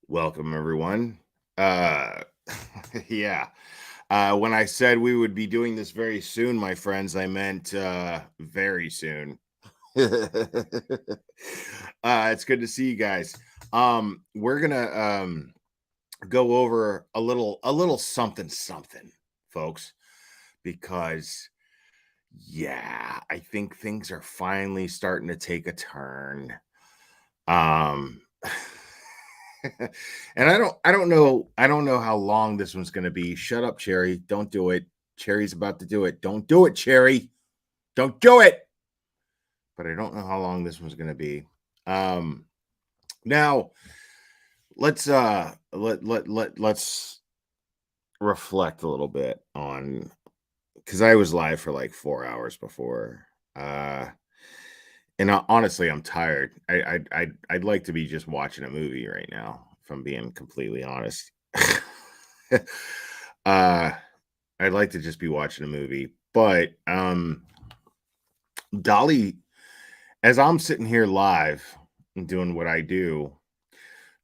Welcome, everyone. Yeah. When I said we would be doing this very soon, my friends, I meant very soon. It's good to see you guys. We're gonna go over a little something something, folks, because yeah, I think things are finally starting to take a turn. Um and I don't know how long this one's going to be. Shut up, Cherry. Don't do it. Cherry's about to do it. Don't do it, Cherry. Don't do it. but I don't know how long this one's going to be. Now let's reflect a little bit on, because I was live for like 4 hours before. And honestly, I'm tired. I'd like to be just watching a movie right now, if I'm being completely honest. uh I'd like to just be watching a movie, but Dolly, as I'm sitting here live and doing what I do,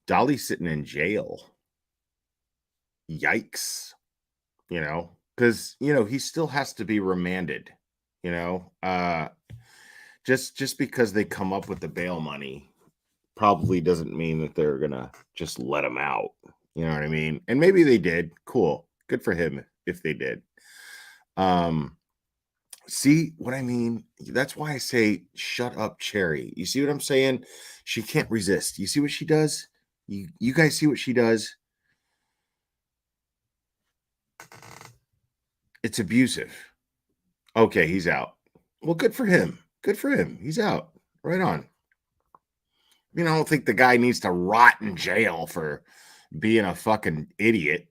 Dolly's sitting in jail. Yikes. Because he still has to be remanded, you know. Just because they come up with the bail money probably doesn't mean that they're gonna just let him out. You know what I mean? And maybe they did. Cool. Good for him if they did. See what I mean? That's why I say shut up, Cherry. You see what I'm saying? She can't resist. You see what she does? You guys see what she does? It's abusive. Okay, he's out. Well, good for him. Good for him. He's out. Right on. I don't think the guy needs to rot in jail for being a fucking idiot.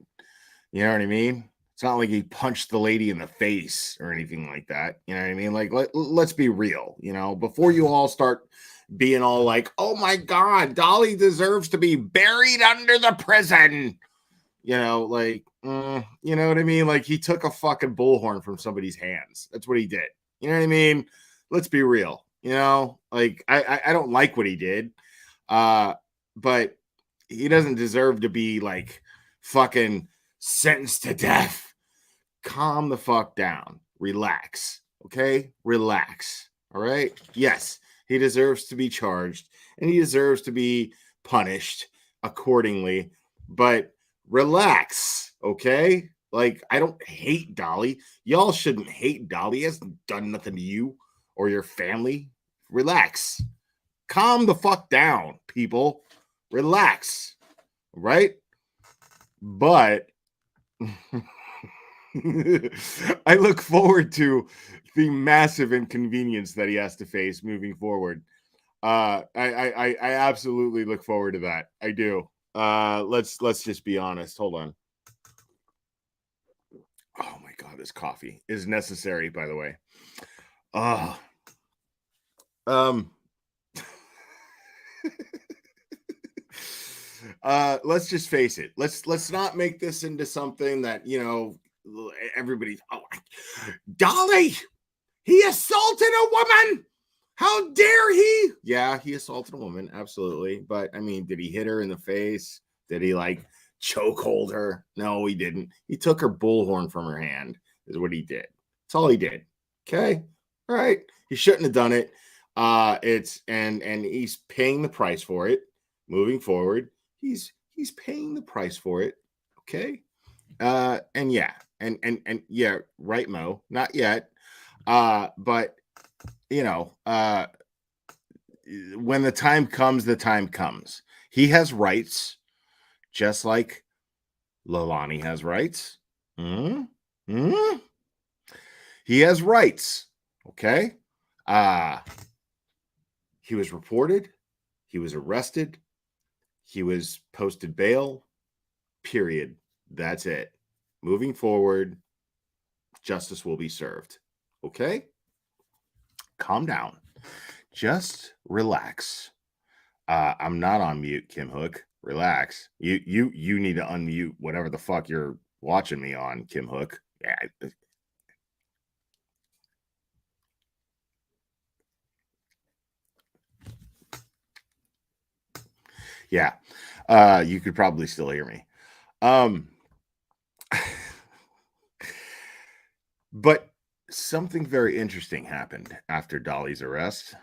You know what I mean? It's not like he punched the lady in the face or anything like that. You know what I mean? Like, let's be real. Before you all start being all like, oh my God, Dolly deserves to be buried under the prison. You know what I mean? Like, he took a fucking bullhorn from somebody's hands. That's what he did. You know what I mean? Let's be real. Like, I don't like what he did. But he doesn't deserve to be like fucking sentenced to death. Calm the fuck down. Relax. Okay? Relax. All right? Yes, he deserves to be charged and he deserves to be punished accordingly, but relax. Okay? Like, I don't hate Dolly. Y'all shouldn't hate Dolly. He hasn't done nothing to you or your family. Relax. Calm the fuck down, people. Relax. Right? But I look forward to the massive inconvenience that he has to face moving forward. I absolutely look forward to that. I do. Let's just be honest. Hold on. Oh my God, this coffee is necessary, by the way. Um let's just face it. Let's not make this into something that everybody's, oh, Dolly, he assaulted a woman. How dare he? Yeah, he assaulted a woman, absolutely. But I mean, did he hit her in the face? Did he like chokehold her? No, he didn't. He took her bullhorn from her hand, is what he did. That's all he did. Okay. All right. He shouldn't have done it. It's and he's paying the price for it moving forward. He's paying the price for it. Okay. And yeah, and yeah, right, Mo. Not yet. But when the time comes, the time comes. He has rights, just like Lilani has rights. Mm-hmm. He has rights. Okay. He was reported. He was arrested. He was posted bail. Period. That's it. Moving forward, justice will be served. Okay? Calm down. Just relax. I'm not on mute, Kim Hook. Relax. You need to unmute whatever the fuck you're watching me on, Kim Hook. Yeah. Yeah. You could probably still hear me. But something very interesting happened after Dolly's arrest.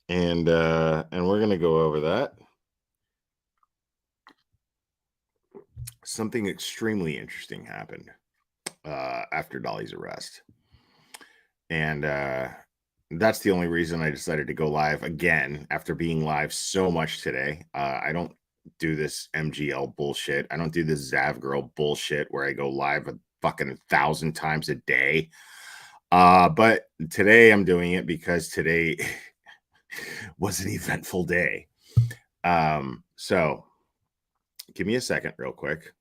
And we're going to go over that. Something extremely interesting happened after Dolly's arrest. And that's the only reason I decided to go live again after being live so much today. I don't do this MGL bullshit. I don't do this Zav Girl bullshit where I go live a fucking 1,000 times a day. But today I'm doing it because today was an eventful day. So give me a second, real quick.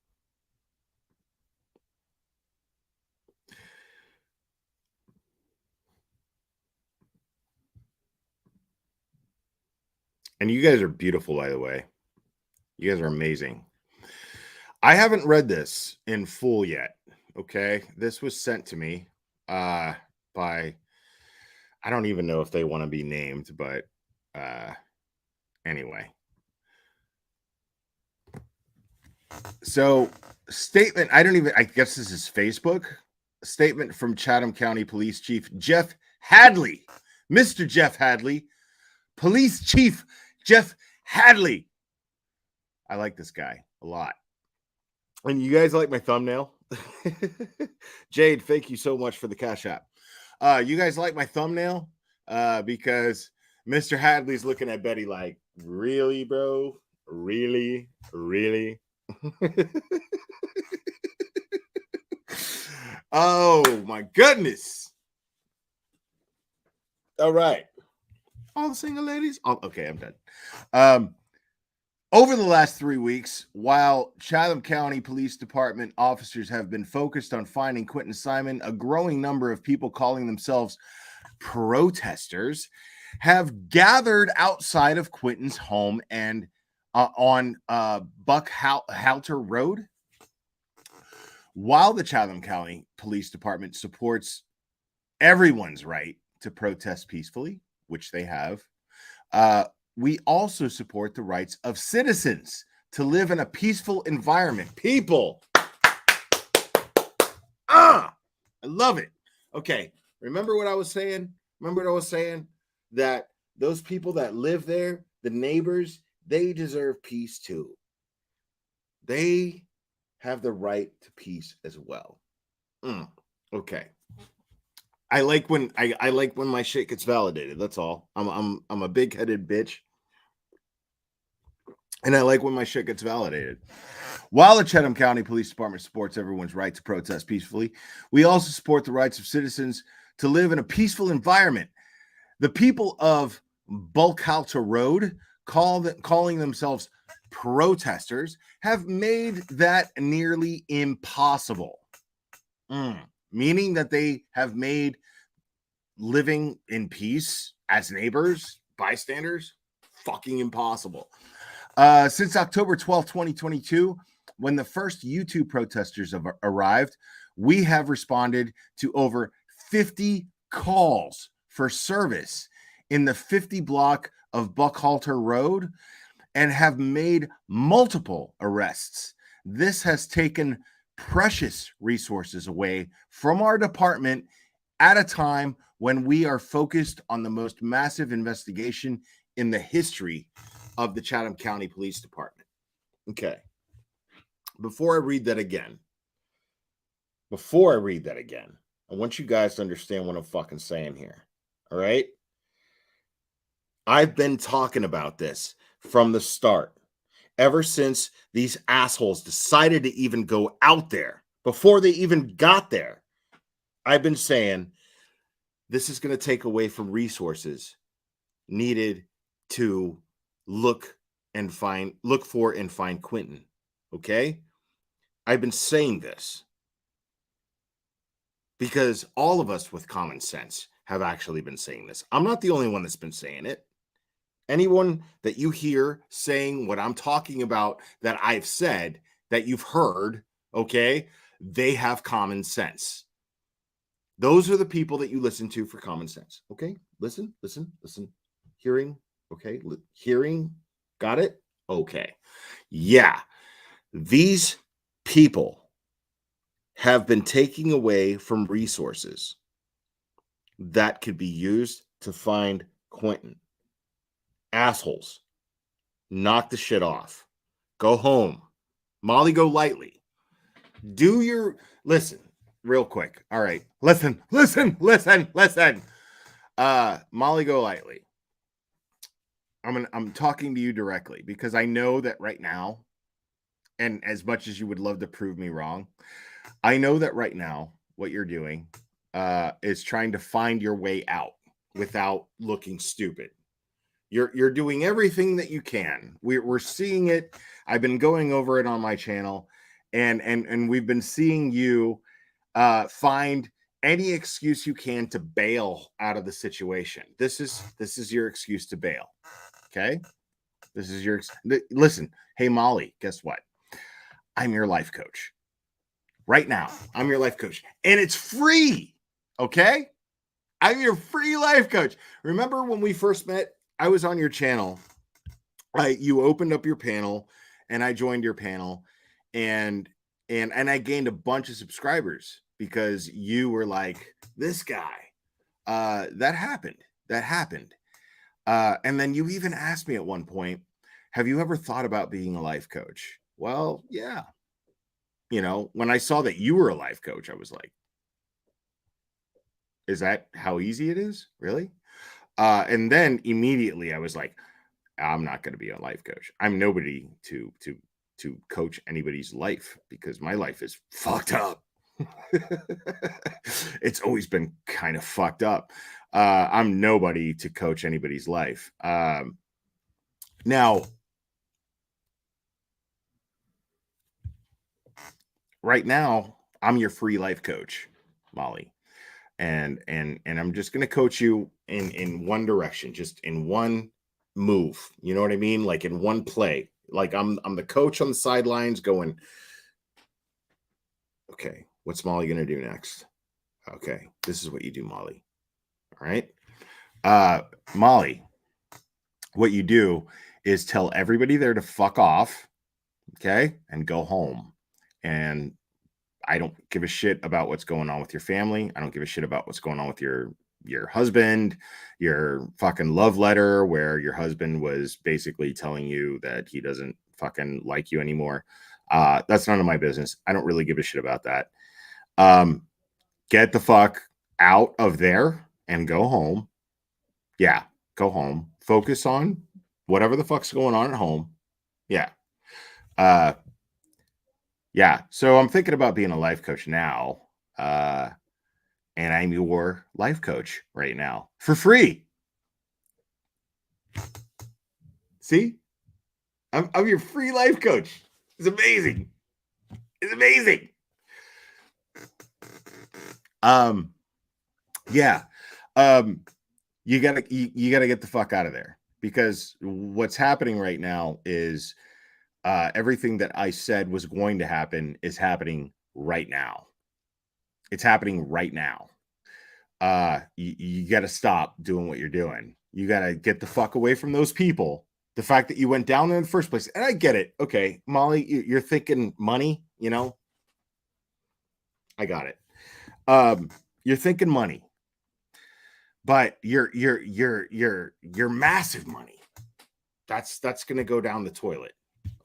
And you guys are beautiful, by the way. You guys are amazing. I haven't read this in full yet. Okay. This was sent to me by I don't even know if they want to be named, but anyway. So statement, I guess this is Facebook. Statement from Chatham County Police Chief Jeff Hadley. Mr. Jeff Hadley. Police Chief Jeff Hadley. I like this guy a lot. And you guys like my thumbnail? Jade, thank you so much for the cash app. You guys like my thumbnail? Because Mr. Hadley's looking at Betty like, really, bro? Really? Really? Oh my goodness. All right. All the single ladies. Oh, okay, I'm done. Over the last 3 weeks, while Chatham County Police Department officers have been focused on finding Quentin Simon, a growing number of people calling themselves protesters have gathered outside of Quentin's home and on Buckhalter Road. While the Chatham County Police Department supports everyone's right to protest peacefully, which they have, we also support the rights of citizens to live in a peaceful environment. People, I love it. Okay, remember what I was saying? That those people that live there, the neighbors, they deserve peace too. They have the right to peace as well. Okay. I like when I like when my shit gets validated. That's all. I'm a big-headed bitch. And I like when my shit gets validated. While the Chatham County Police Department supports everyone's right to protest peacefully, we also support the rights of citizens to live in a peaceful environment. The people of Buckhalter Road, calling themselves protesters, have made that nearly impossible. Meaning that they have made living in peace as neighbors, bystanders, fucking impossible. Since October 12th, 2022, when the first YouTube protesters have arrived, we have responded to over 50 calls for service in the 50 block of Buckhalter Road and have made multiple arrests. This has taken precious resources away from our department at a time when we are focused on the most massive investigation in the history of the Chatham County Police Department. Okay. Before I read that again, I want you guys to understand what I'm fucking saying here. All right? I've been talking about this from the start. Ever since these assholes decided to even go out there, before they even got there, I've been saying this is going to take away from resources needed to look for and find Quentin. Okay? I've been saying this because all of us with common sense have actually been saying this. I'm not the only one that's been saying it. Anyone that you hear saying what I'm talking about that I've said, that you've heard, okay, they have common sense. Those are the people that you listen to for common sense. Okay? Listen. Hearing, okay? Hearing, got it? Okay. Yeah. These people have been taking away from resources that could be used to find Quentin. Assholes. Knock the shit off. Go home. Molly, go lightly. Listen, real quick. All right. Listen. Molly, go lightly. I'm talking to you directly because I know that right now, and as much as you would love to prove me wrong, I know that right now what you're doing is trying to find your way out without looking stupid. You're doing everything that you can. We're seeing it. I've been going over it on my channel, and we've been seeing you find any excuse you can to bail out of the situation. This is your excuse to bail. Okay, this is your listen. Hey Molly, guess what? I'm your life coach right now. I'm your life coach, and it's free. Okay, I'm your free life coach. Remember when we first met? I was on your channel. You opened up your panel, and I joined your panel, and I gained a bunch of subscribers because you were like, this guy. That happened. That happened. And then you even asked me at one point, have you ever thought about being a life coach? Well, yeah. You know, when I saw that you were a life coach, I was like, is that how easy it is? Really? And then immediately I was like, I'm not going to be a life coach. I'm nobody to coach anybody's life because my life is fucked up. It's always been kind of fucked up. I'm nobody to coach anybody's life. Now, right now, I'm your free life coach, Molly. And I'm just going to coach you in one direction, just in one move. You know what I mean? Like in one play. Like I'm the coach on the sidelines going, okay, what's Molly going to do next? Okay, this is what you do, Molly. All right. Molly, what you do is tell everybody there to fuck off, okay, and go home. And I don't give a shit about what's going on with your family. I don't give a shit about what's going on with your husband, your fucking love letter where your husband was basically telling you that he doesn't fucking like you anymore. That's none of my business. I don't really give a shit about that. Get the fuck out of there and go home. Yeah, go home. Focus on whatever the fuck's going on at home. Yeah. Yeah. So I'm thinking about being a life coach now. And I'm your life coach right now for free. See? I'm your free life coach. It's amazing. It's amazing. Yeah. You gotta get the fuck out of there because what's happening right now is everything that I said was going to happen is happening right now. It's happening right now. You got to stop doing what you're doing. You got to get the fuck away from those people. The fact that you went down there in the first place, and I get it. Okay, Molly, you're thinking money. You know, I got it. You're thinking money, but your massive money. That's going to go down the toilet.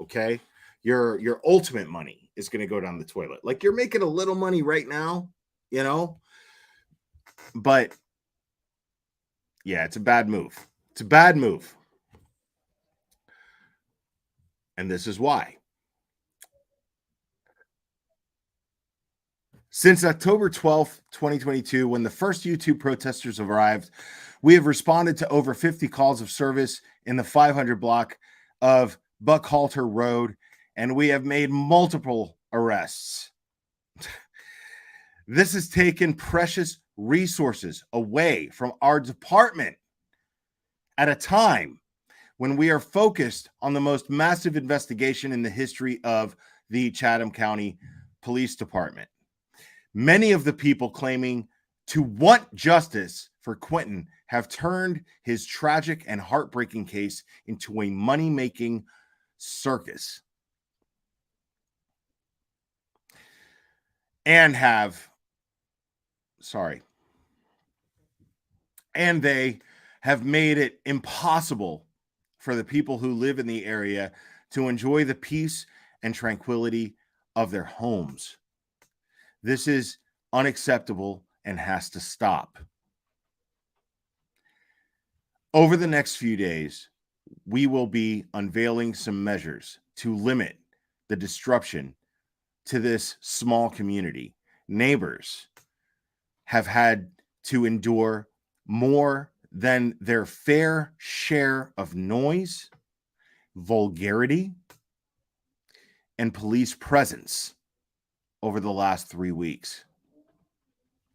Okay, your ultimate money is going to go down the toilet. Like you're making a little money right now, you know, but yeah, it's a bad move. It's a bad move. And this is why. Since October 12th, 2022, when the first YouTube protesters arrived, we have responded to over 50 calls of service in the 500 block of Buckhalter Road, and we have made multiple arrests. This has taken precious resources away from our department at a time when we are focused on the most massive investigation in the history of the Chatham County Police Department. Many of the people claiming to want justice for Quentin have turned his tragic and heartbreaking case into a money-making circus. And they have made it impossible for the people who live in the area to enjoy the peace and tranquility of their homes. This is unacceptable and has to stop. Over the next few days, we will be unveiling some measures to limit the disruption to this small community. Neighbors have had to endure more than their fair share of noise, vulgarity, and police presence over the last 3 weeks.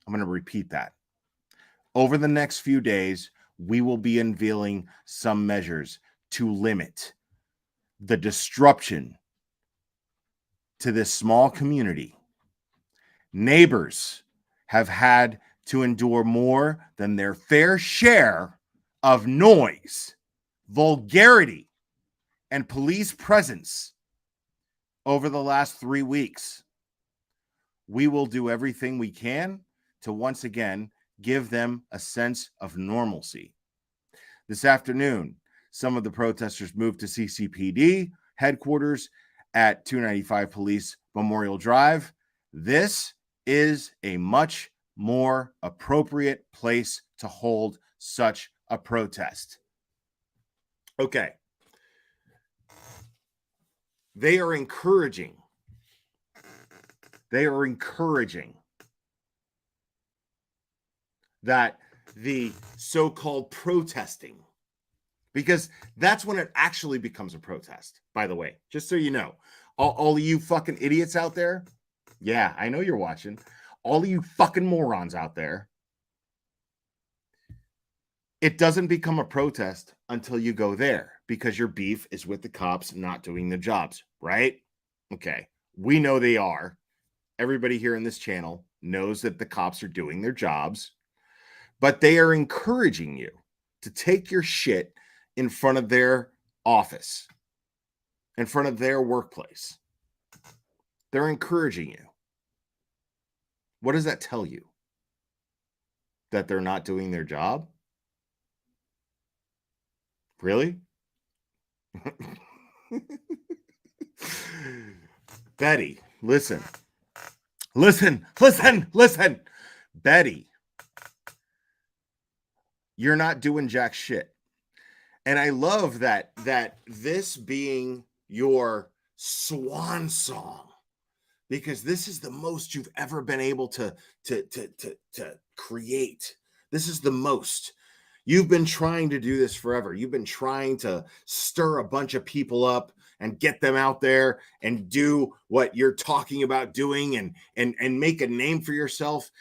I'm going to repeat that. Over the next few days, we will be unveiling some measures to limit the disruption to this small community. Neighbors have had to endure more than their fair share of noise, vulgarity, and police presence over the last 3 weeks. We will do everything we can to once again give them a sense of normalcy. This afternoon, some of the protesters moved to CCPD headquarters at 295 Police Memorial Drive. This is a much more appropriate place to hold such a protest. Okay. They are encouraging that the so-called protesting, because that's when it actually becomes a protest, by the way, just so you know, all of you fucking idiots out there. Yeah, I know you're watching. All of you fucking morons out there. It doesn't become a protest until you go there, because your beef is with the cops not doing their jobs, right? Okay. We know they are. Everybody here in this channel knows that the cops are doing their jobs, but they are encouraging you to take your shit in front of their office, in front of their workplace. They're encouraging you. What does that tell you? That they're not doing their job? Really? Betty, listen. Betty, you're not doing jack shit. And I love that this being your swan song, because this is the most you've ever been able to create. This is the most. You've been trying to do this forever. You've been trying to stir a bunch of people up and get them out there and do what you're talking about doing and make a name for yourself.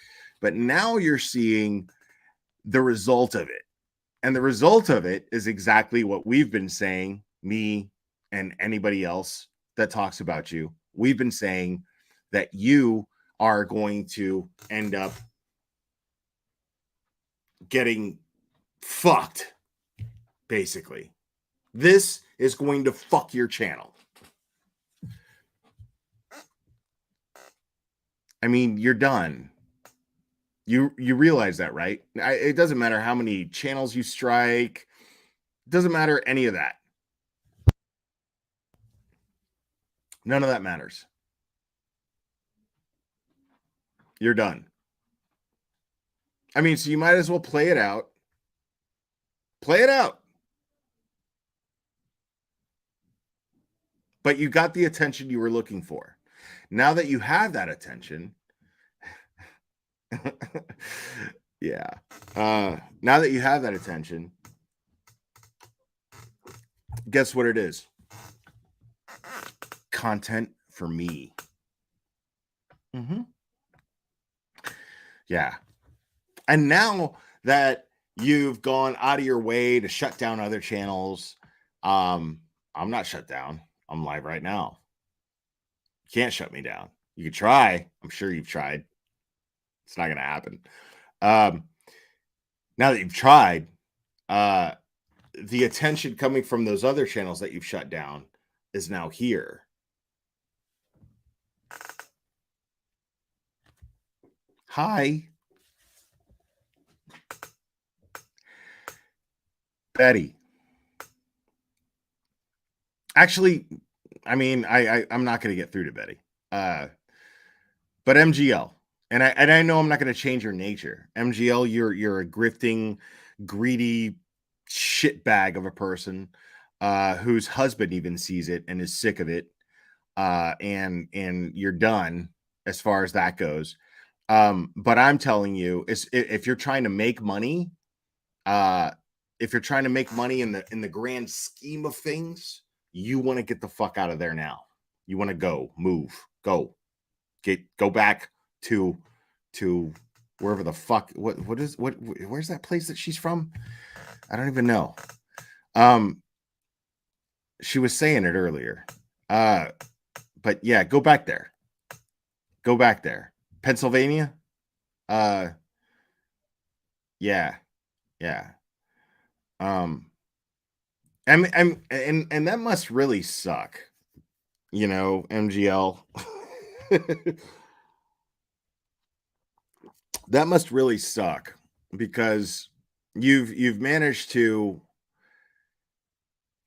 But now you're seeing the result of it. And the result of it is exactly what we've been saying, me and anybody else that talks about you. We've been saying that you are going to end up getting fucked, basically. This is going to fuck your channel. I mean, you're done. You realize that, right? It doesn't matter how many channels you strike. It doesn't matter any of that. None of that matters. You're done. I mean, so you might as well play it out. Play it out. But you got the attention you were looking for. Now that you have that attention, yeah. Now that you have that attention, guess what it is? Content for me. Yeah. And now that you've gone out of your way to shut down other channels, I'm not shut down. I'm live right now. You can't shut me down. You could try. I'm sure you've tried. It's not going to happen. Now that you've tried, the attention coming from those other channels that you've shut down is now here. Hi. Betty. Actually, I mean, I'm not going to get through to Betty. But MGL, and I know I'm not going to change your nature. MGL, you're a grifting, greedy shitbag of a person whose husband even sees it and is sick of it. And you're done as far as that goes. But I'm telling you, is if you're trying to make money, uh, if you're trying to make money in the grand scheme of things, you want to get the fuck out of there now. You want to go, move, go back to to wherever the fuck where's that place that she's from? I don't even know. Um, she was saying it earlier. But yeah, go back there. Go back there. Pennsylvania? Uh, yeah, yeah. Um, and that must really suck, MGL. That must really suck because you've managed to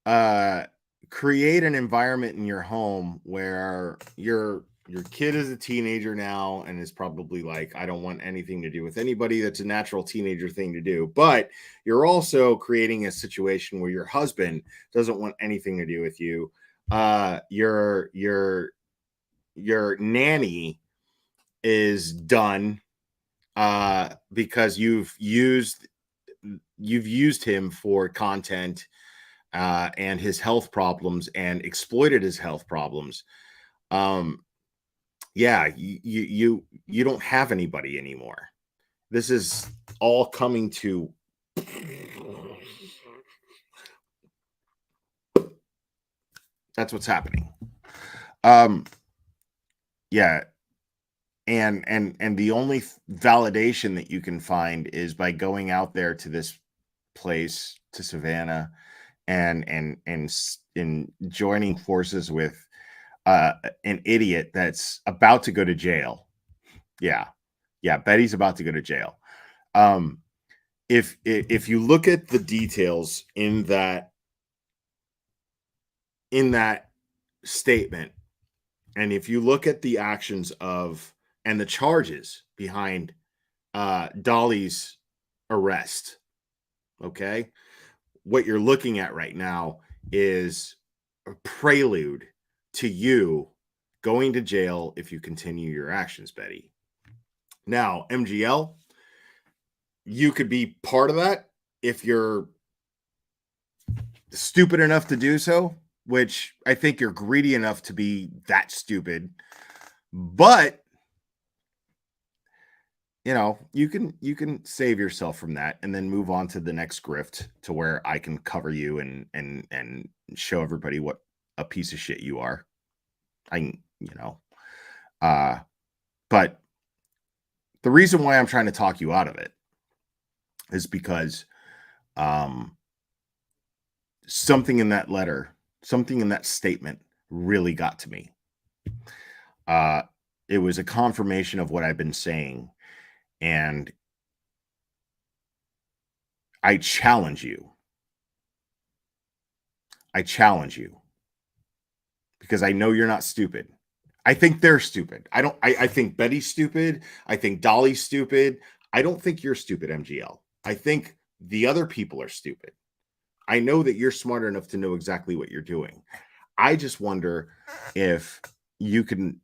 uh create an environment in your home where your kid is a teenager now and is probably like, I don't want anything to do with anybody. That's a natural teenager thing to do. But you're also creating a situation where your husband doesn't want anything to do with you. Your nanny is done because you've used him for content and his health problems and exploited his health problems. Um, yeah, you don't have anybody anymore. This is all coming to that's what's happening. Yeah, and the only validation that you can find is by going out there to this place, to Savannah, and joining forces with an idiot that's about to go to jail. Yeah. Yeah, Betty's about to go to jail. If you look at the details in that statement, and if you look at the actions of and the charges behind Dolly's arrest, okay, what you're looking at right now is a prelude to you going to jail if you continue your actions, Betty. Now, MGL, you could be part of that if you're stupid enough to do so, which I think you're greedy enough to be that stupid. But you can save yourself from that and then move on to the next grift to where I can cover you and show everybody what a piece of shit you are. Uh but the reason why I'm trying to talk you out of it is because um something in that letter, something in that statement really got to me. Uh it was a confirmation of what I've been saying, and I challenge you. I challenge you because I know you're not stupid. I think they're stupid. I think Betty's stupid. I think Dolly's stupid. I don't think you're stupid, MGL. I think the other people are stupid. I know that you're smart enough to know exactly what you're doing. I just wonder if you can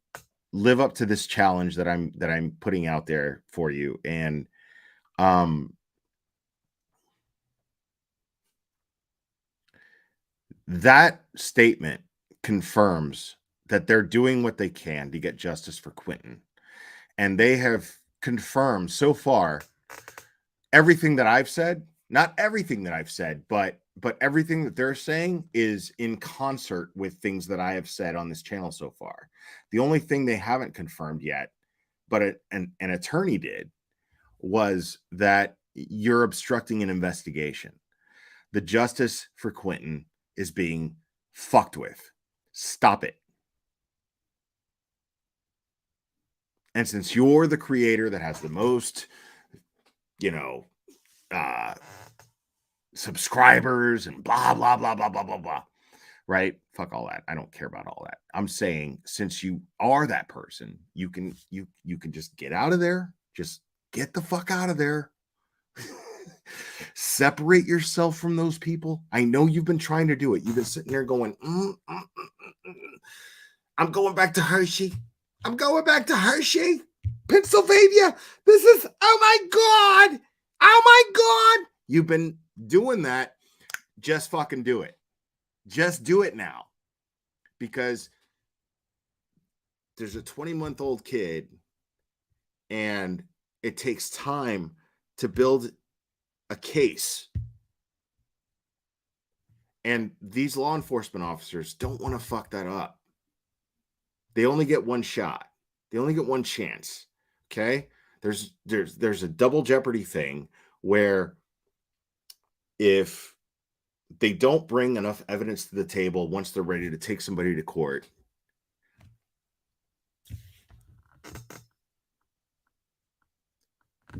live up to this challenge that I'm putting out there for you. And that statement confirms that they're doing what they can to get justice for Quentin. And they have confirmed so far everything that I've said, not everything that I've said, but everything that they're saying is in concert with things that I have said on this channel so far. The only thing they haven't confirmed yet, but an attorney did, was that you're obstructing an investigation. The justice for Quentin is being fucked with. Stop it. And since you're the creator that has the most, subscribers and blah, blah, blah, blah, blah, blah, blah, right? Fuck all that. I don't care about all that. I'm saying since you are that person, you can just get out of there. Just get the fuck out of there. Separate yourself from those people. I know you've been trying to do it. You've been sitting there going, I'm going back to Hershey. I'm going back to Hershey. Pennsylvania, this is, oh my God. Oh my God. You've been doing that. Just fucking do it. Just do it now. Because there's a 20-month-old kid and it takes time to build a case. And these law enforcement officers don't want to fuck that up. They only get one shot. They only get one chance. Okay? There's a double jeopardy thing where if they don't bring enough evidence to the table once they're ready to take somebody to court,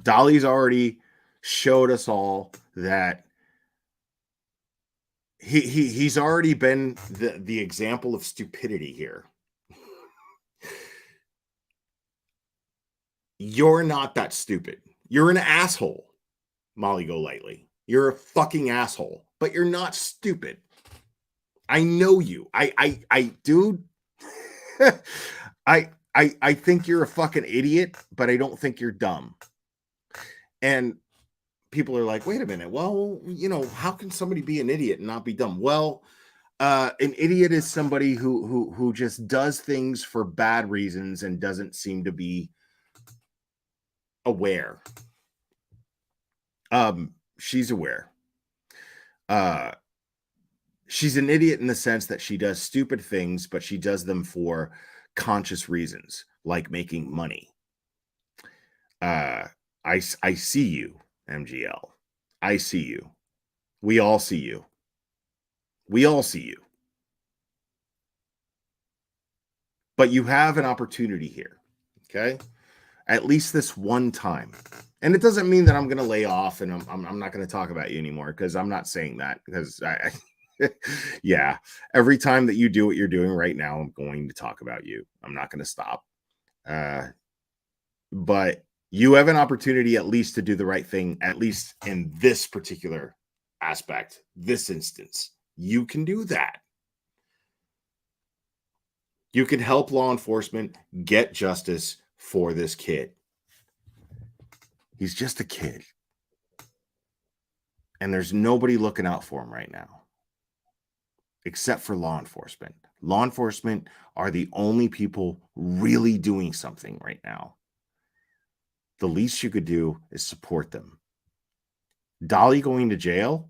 Dolly's already showed us all that he's already been the example of stupidity here. You're not that stupid. You're an asshole, Molly Golightly. You're a fucking asshole, but you're not stupid. I know you. Dude. I think you're a fucking idiot, but I don't think you're dumb. And people are like, wait a minute. Well, you know, how can somebody be an idiot and not be dumb? Well, an idiot is somebody who just does things for bad reasons and doesn't seem to be aware. She's aware. She's an idiot in the sense that she does stupid things, but she does them for conscious reasons, like making money. I see you, MGL. I see you. We all see you. We all see you. But you have an opportunity here, okay? At least this one time. And it doesn't mean that I'm going to lay off and I'm not going to talk about you anymore, because I'm not saying that, because I yeah, every time that you do what you're doing right now, I'm going to talk about you. I'm not going to stop. But you have an opportunity at least to do the right thing, at least in this particular aspect, this instance. You can do that. You can help law enforcement get justice for this kid. He's just a kid. And there's nobody looking out for him right now, except for law enforcement. Law enforcement are the only people really doing something right now. The least you could do is support them. Dolly going to jail?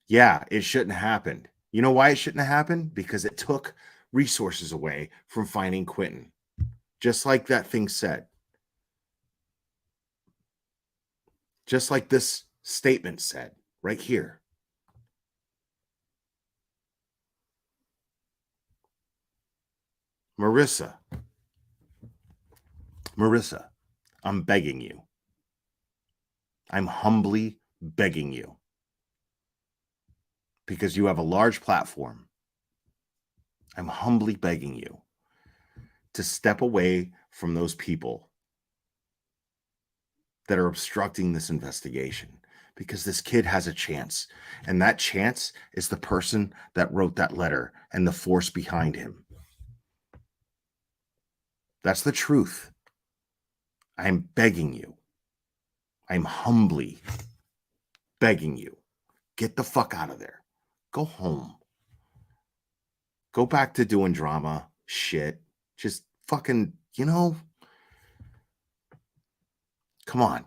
Yeah, it shouldn't have happened. You know why it shouldn't have happened? Because it took resources away from finding Quentin. Just like that thing said. Just like this statement said right here. Marissa, I'm begging you. I'm humbly begging you. Because you have a large platform. I'm humbly begging you to step away from those people that are obstructing this investigation, because this kid has a chance, and that chance is the person that wrote that letter and the force behind him. That's the truth. I'm begging you. I'm humbly begging you. Get the fuck out of there. Go home. Go back to doing drama shit. Just fucking, you know, come on.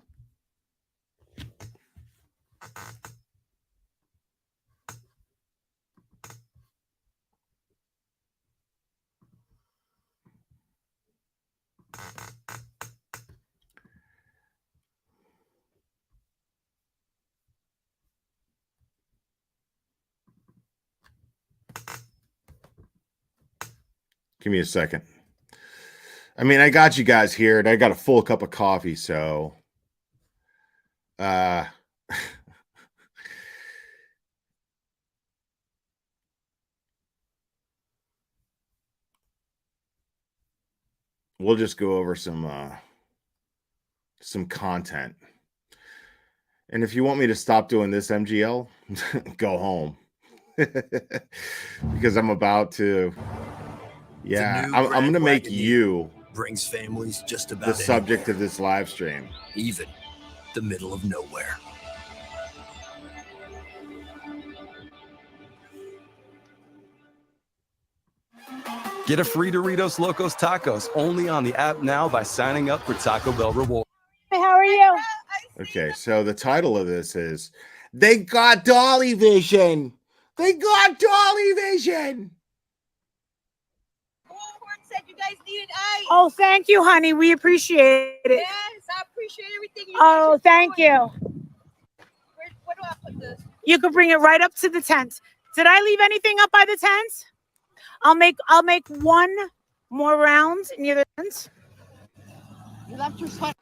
Give me a second. I mean, I got you guys here, and I got a full cup of coffee, so we'll just go over some content. And if you want me to stop doing this, MGL, go home. Because I'm about to, yeah, I'm going to make you brings families just about the subject anywhere, of this live stream, even the middle of nowhere. Get a free Doritos Locos Tacos only on the app now by signing up for Taco Bell Rewards. Hey, how are you? okay, so the title of this is They Got Dolly Vision. They got Dolly Vision. Bullhorn said you guys needed ice. Oh, thank you, honey. We appreciate it. Yes, I appreciate everything you guys Oh, are thank doing. you. Where do I put this? You can bring it right up to the tent. Did I leave anything up by the tent? I'll make one more round near the tent. You left your sweat.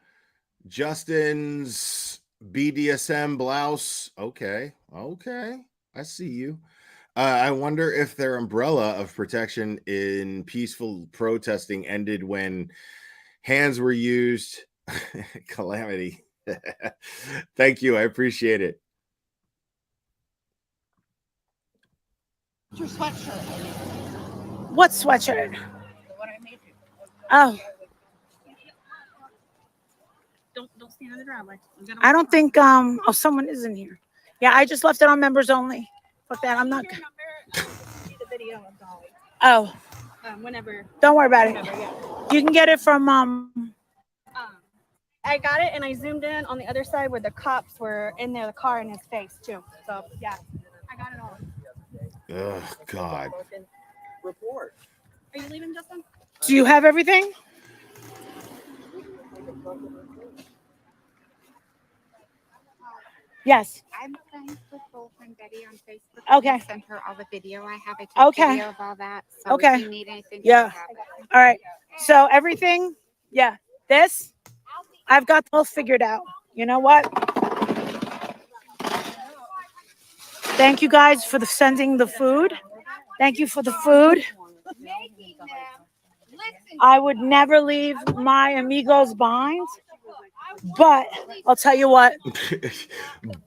Justin's BDSM blouse. Okay. I see you. I wonder if their umbrella of protection in peaceful protesting ended when hands were used. Calamity. Thank you. I appreciate it. Your sweatshirt. What sweatshirt? The one I made you. Oh, Don't stand in the driveway. I don't think oh, someone is in here. Yeah, I just left it on members only. Fuck that. I'm not. Your number. See the video of Dolly. Oh, Whenever. don't worry about it. Whenever, yeah. You can get it from I got it and I zoomed in on the other side where the cops were in there, the car in his face too. So yeah, I got it all. Oh God. Report. Are you leaving, Justin? Do you have everything? Yes. I'm friends with Bullhorn Betty on Facebook. Okay. I sent her all the video I have. I took Okay. video of all that. So Okay. if you need anything, Yeah. you have it. All right. So everything, yeah. This, I've got all figured out. You know what? Thank you guys for sending the food. Thank you for the food. I would never leave my amigos behind. But I'll tell you what.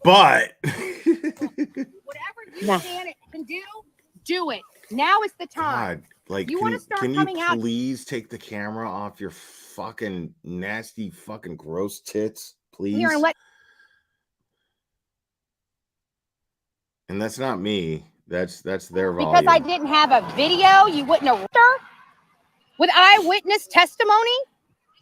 But Whatever you No. can do it. Now is the time. God, like, You wanna start can you coming out- please take the camera off your fucking nasty, fucking gross tits, please? Here and let And that's not me. That's their volume. because I didn't have a video, you wouldn't have her with eyewitness testimony,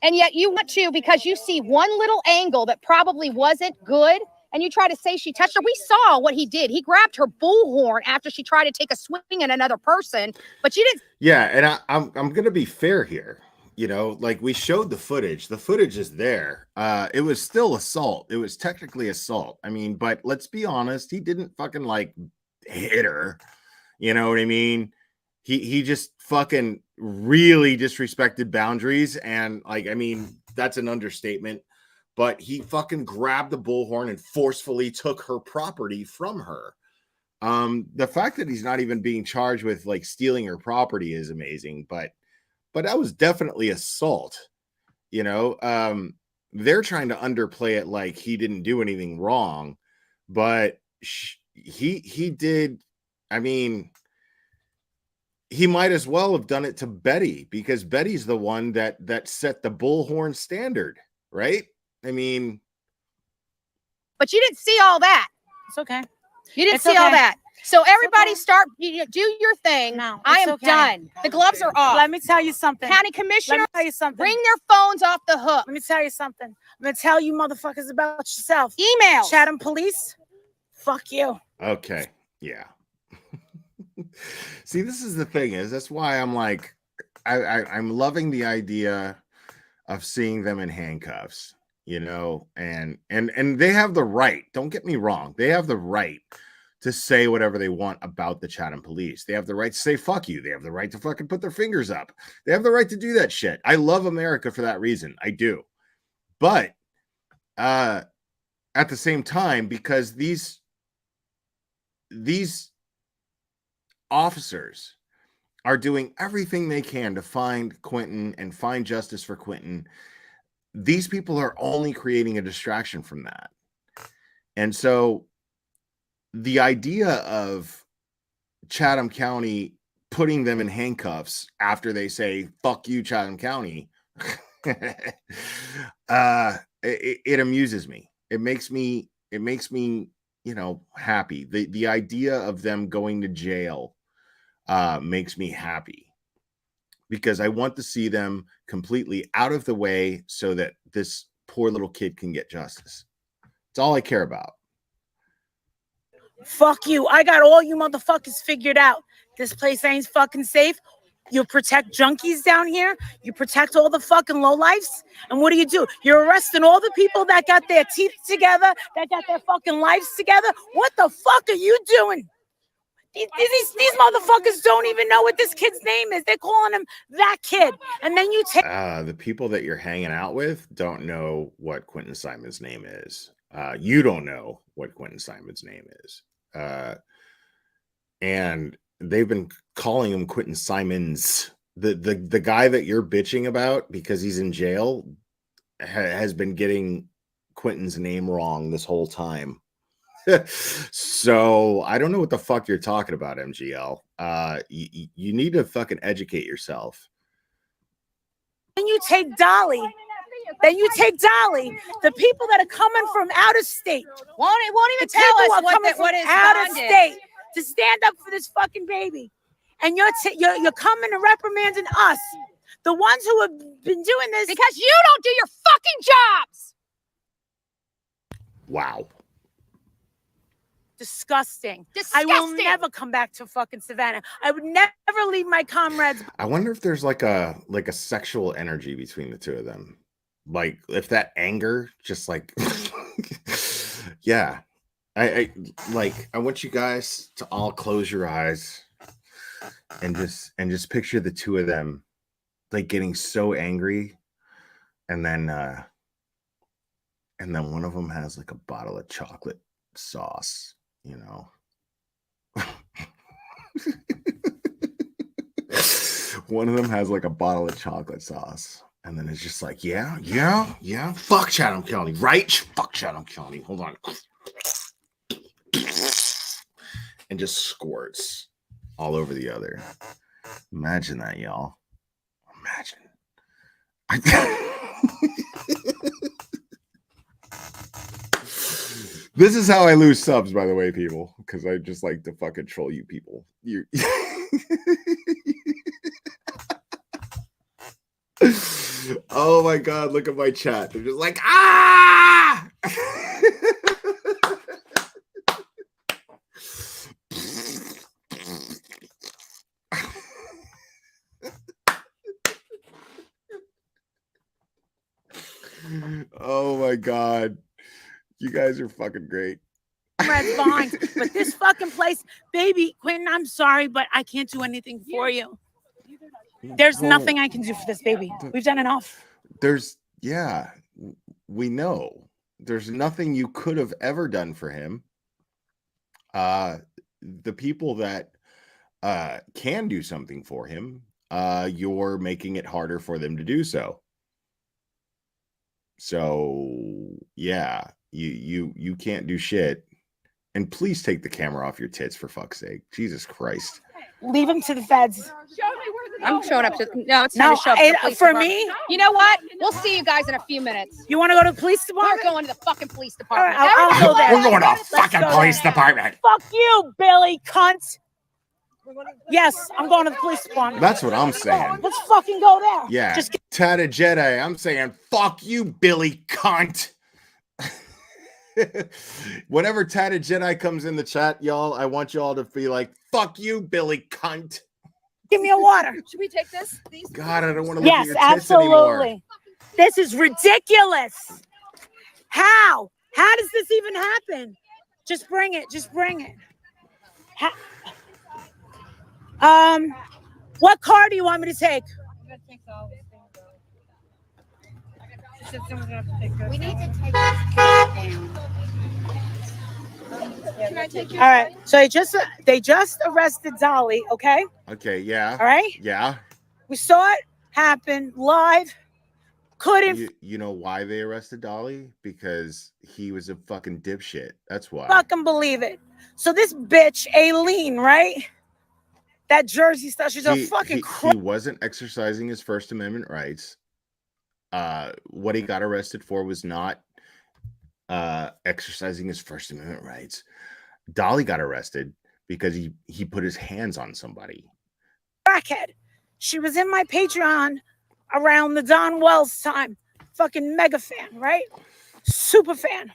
and yet you want to because you see one little angle that probably wasn't good, and you try to say she touched her. We saw what he did. He grabbed her bullhorn after she tried to take a swing at another person, but you didn't. Yeah, and I'm gonna be fair here. You know, like we showed the footage. The footage is there. It was still assault. It was technically assault. I mean, but let's be honest, he didn't fucking like hit her. You know what I mean? He just fucking really disrespected boundaries, and like, I mean, that's an understatement. But he fucking grabbed the bullhorn and forcefully took her property from her. The fact that he's not even being charged with like stealing her property is amazing, but that was definitely assault. You know, they're trying to underplay it like he didn't do anything wrong, but he did. I mean, he might as well have done it to Betty, because Betty's the one that set the bullhorn standard, right? I mean, But you didn't see all that. It's okay. You didn't It's see all okay. that. So everybody okay. start, do your thing. No, I it's am okay. done. The gloves are off. Let me tell you something. County Let commissioner, me tell you something. bring their phones off the hook. Let me tell you something. I'm gonna tell you motherfuckers about yourself. Emails. Chatham police. Fuck you. okay, yeah. See, this is the thing, is that's why I'm like, I'm loving the idea of seeing them in handcuffs, you know, and they have the right. Don't get me wrong, they have the right to say whatever they want about the Chatham police. They have the right to say fuck you. They have the right to fucking put their fingers up. They have the right to do that shit. I love America for that reason. I do. But at the same time, because these officers are doing everything they can to find Quentin and find justice for Quentin, these people are only creating a distraction from that. And so the idea of Chatham County putting them in handcuffs after they say, fuck you, Chatham County, It amuses me. It makes me, happy. The idea of them going to jail makes me happy, because I want to see them completely out of the way so that this poor little kid can get justice. It's all I care about. Fuck you. I got all you motherfuckers figured out. This place ain't fucking safe. You protect junkies down here. You protect all the fucking lowlifes. And what do? You're arresting all the people that got their teeth together, that got their fucking lives together. What the fuck are you doing? These motherfuckers don't even know what this kid's name is. They're calling him that kid. And then you take the people that you're hanging out with don't know what Quentin Simon's name is. You don't know what Quentin Simon's name is. And they've been calling him Quentin Simons. The guy that you're bitching about because he's in jail has been getting Quentin's name wrong this whole time. So I don't know what the fuck you're talking about, MGL. You need to fucking educate yourself. Then you take Dolly. The people that are coming from out of state won't even tell us what is out of state to stand up for this fucking baby, and you're coming and reprimanding us, the ones who have been doing this because you don't do your fucking jobs. Wow. Disgusting. I will never come back to fucking Savannah. I would never leave my comrades. I wonder if there's like a sexual energy between the two of them. Like if that anger just like yeah. I want you guys to all close your eyes and just picture the two of them like getting so angry, and then one of them has like a bottle of chocolate sauce. One of them has like a bottle of chocolate sauce, and then it's just like, yeah, fuck Chatham County, right? Fuck Chatham County. Hold on. And just squirts all over the other. Imagine that, y'all. Imagine. This is how I lose subs, by the way, people, because I just like to fucking troll you people. Oh my god, look at my chat. They're just like, ah! Oh my god. You guys are fucking great. Behind. But this fucking place, baby, Quentin, I'm sorry, but I can't do anything for you. There's nothing I can do for this baby. We've done enough. We know. There's nothing you could have ever done for him. The people that can do something for him, you're making it harder for them to do so. So yeah, you can't do shit. And please take the camera off your tits, for fuck's sake. Jesus Christ. Leave him to the feds. I'm showing up to it's time to show up to the police for department. me. You know what? We'll see you guys in a few minutes. You want to go to the police department? We're going to the fucking police department. All right, I'll go there. We're going to fucking police department. Fuck you, Billy cunt. Yes, I'm going to the police department. That's what I'm saying. Let's fucking go there. Yeah. Tata Jedi, I'm saying, fuck you, Billy cunt. Whenever Tata Jedi comes in the chat, y'all, I want y'all to be like, fuck you, Billy cunt. Give me a water. Should we take this? God, I don't want to look at your tits absolutely. anymore. This is ridiculous. How does this even happen? Just bring it. What car do you want me to take? We need to take this cat down. Can I take your All right. So they just arrested Dolly, okay? Okay, yeah. All right? Yeah. We saw it happen live. Couldn't you know why they arrested Dolly? Because he was a fucking dipshit. That's why. fucking believe it. So this bitch, Aileen, right? That Jersey stuff, she's a fucking he wasn't exercising his First Amendment rights. what he got arrested for was not exercising his First Amendment rights. Dolly got arrested because he put his hands on somebody. Crackhead. She was in my Patreon around the Don Wells time. Fucking mega fan, right? Super fan.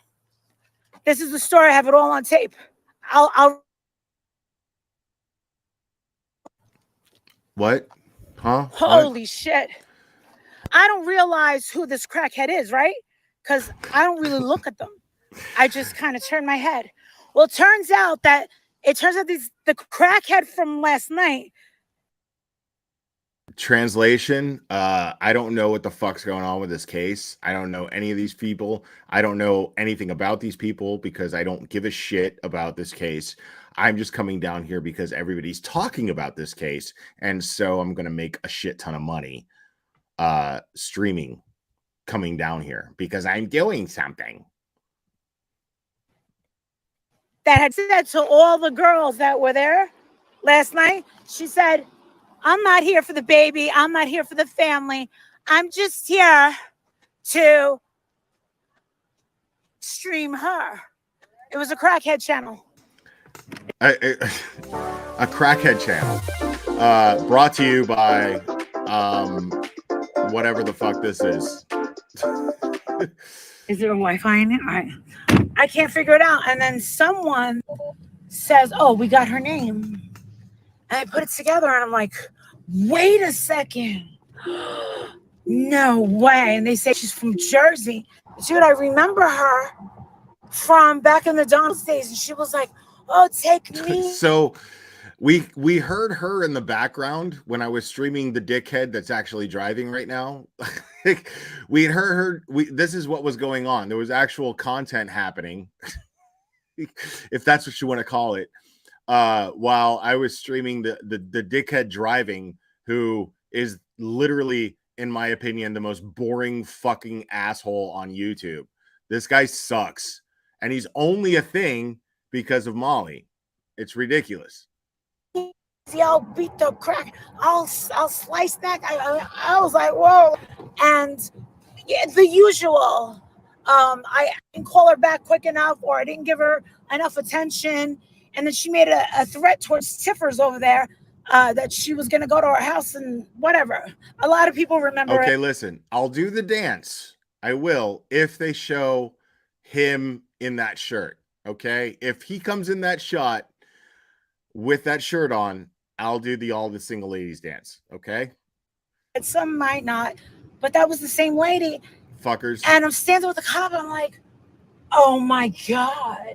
This is the story. I have it all on tape. I'll What? Huh? Holy shit. I don't realize who this crackhead is, right? Because I don't really look at them. I just kind of turn my head. Well, it turns out the crackhead from last night. Translation, I don't know what the fuck's going on with this case. I don't know any of these people. I don't know anything about these people because I don't give a shit about this case. I'm just coming down here because everybody's talking about this case, and so I'm going to make a shit ton of money streaming coming down here because I'm doing something. That had said to all the girls that were there last night, she said, I'm not here for the baby. I'm not here for the family. I'm just here to stream her. It was a crackhead channel. A crackhead channel brought to you by whatever the fuck this is. Is there a Wi-Fi in it? I can't figure it out. And then someone says, oh, we got her name. And I put it together and I'm like, wait a second. No way. And they say she's from Jersey. Dude, I remember her from back in the Donald's days. And she was like, oh, take me. So we heard her in the background when I was streaming the dickhead that's actually driving right now. We had heard her. This is what was going on. There was actual content happening, if that's what you want to call it, while I was streaming the dickhead driving, who is literally, in my opinion, the most boring fucking asshole on YouTube. This guy sucks, and he's only a thing because of Molly. It's ridiculous. I'll beat the crack. I'll slice that. I was like, whoa. And yeah, the usual. I didn't call her back quick enough, or I didn't give her enough attention. And then she made a threat towards Tiffers over there that she was going to go to our house and whatever. A lot of people remember Okay, it. listen, I'll do the dance. I will if they show him in that shirt. Okay, if he comes in that shot with that shirt on, I'll do all the single ladies dance. Okay, Some might not, but that was the same lady. fuckers. And I'm standing with the cop. And I'm like, oh my God.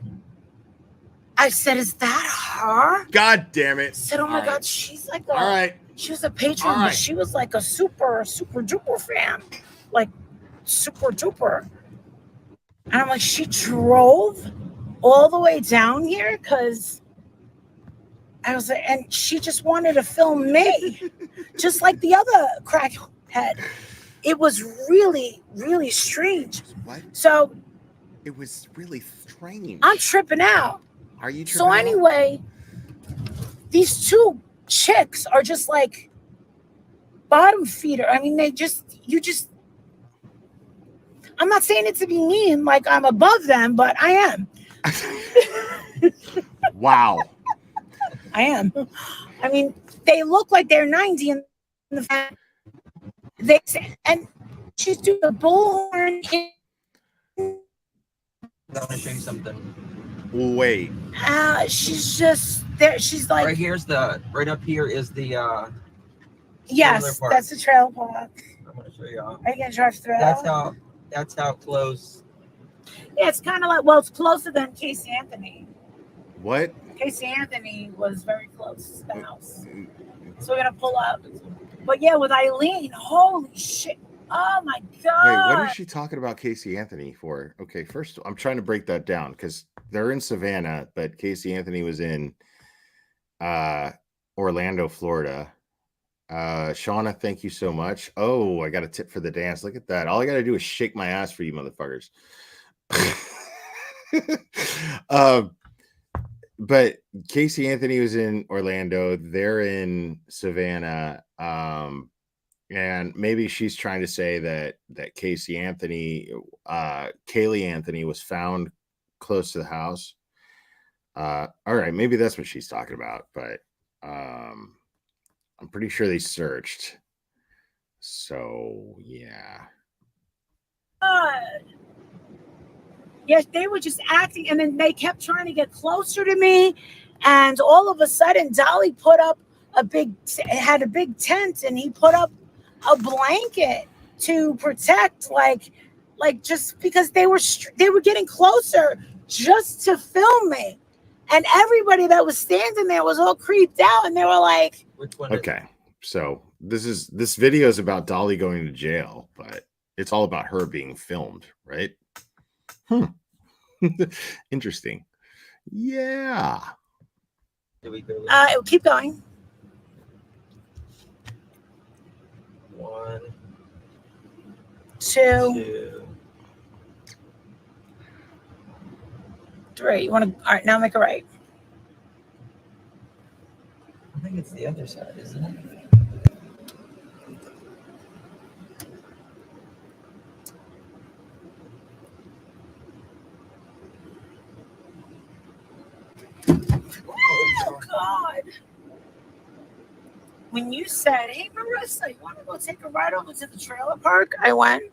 I said, is that her? God damn it. I said, oh my God, she's like a, All right. she was a patron, but she was like a super duper fan. Like super duper. And I'm like, she drove all the way down here because I was like, and she just wanted to film me, just like the other crackhead. It was really, really strange. What? So It was really strange. I'm tripping out. Are you tripping So out? anyway, these two chicks are just like bottom feeder. I mean, I'm not saying it to be mean, like I'm above them, but I am. Wow. I am. I mean, they look like they're 90 in the fact they say, and she's doing the bullhorn. I want to show you something. Wait. She's just there. She's like, Right up here is the yes, trailer park. that's the trailer park. I'm gonna show you. Are you gonna drive through? That's how close. Yeah, it's kind of like, well, it's closer than Casey Anthony. What? Casey Anthony was very close to the house. So we're gonna pull up. But yeah, with Eileen, holy shit. Oh my God. Wait, what is she talking about Casey Anthony for? Okay, first, I'm trying to break that down because they're in Savannah, but Casey Anthony was in Orlando, Florida. Shauna, thank you so much. Oh, I got a tip for the dance. Look at that. All I got to do is shake my ass for you motherfuckers. But Casey Anthony was in Orlando. They're in Savannah. And maybe she's trying to say that Kaylee Anthony was found close to the house. All right, maybe that's what she's talking about, but I'm pretty sure they searched. So yeah. Yes, they were just acting, and then they kept trying to get closer to me, and all of a sudden, Dolly put up had a big tent, and he put up a blanket to protect, like just because they were getting closer just to film me, and everybody that was standing there was all creeped out, and they were like, Which one? Okay, so this video is about Dolly going to jail, but it's all about her being filmed, right? Interesting. Yeah. Did we go? keep going. 1, 2, 2. 3. You want to? All right, now make a right. I think it's the other side, isn't it? Oh God! When you said, "Hey Marissa, you want to go take a ride over to the trailer park?" I went.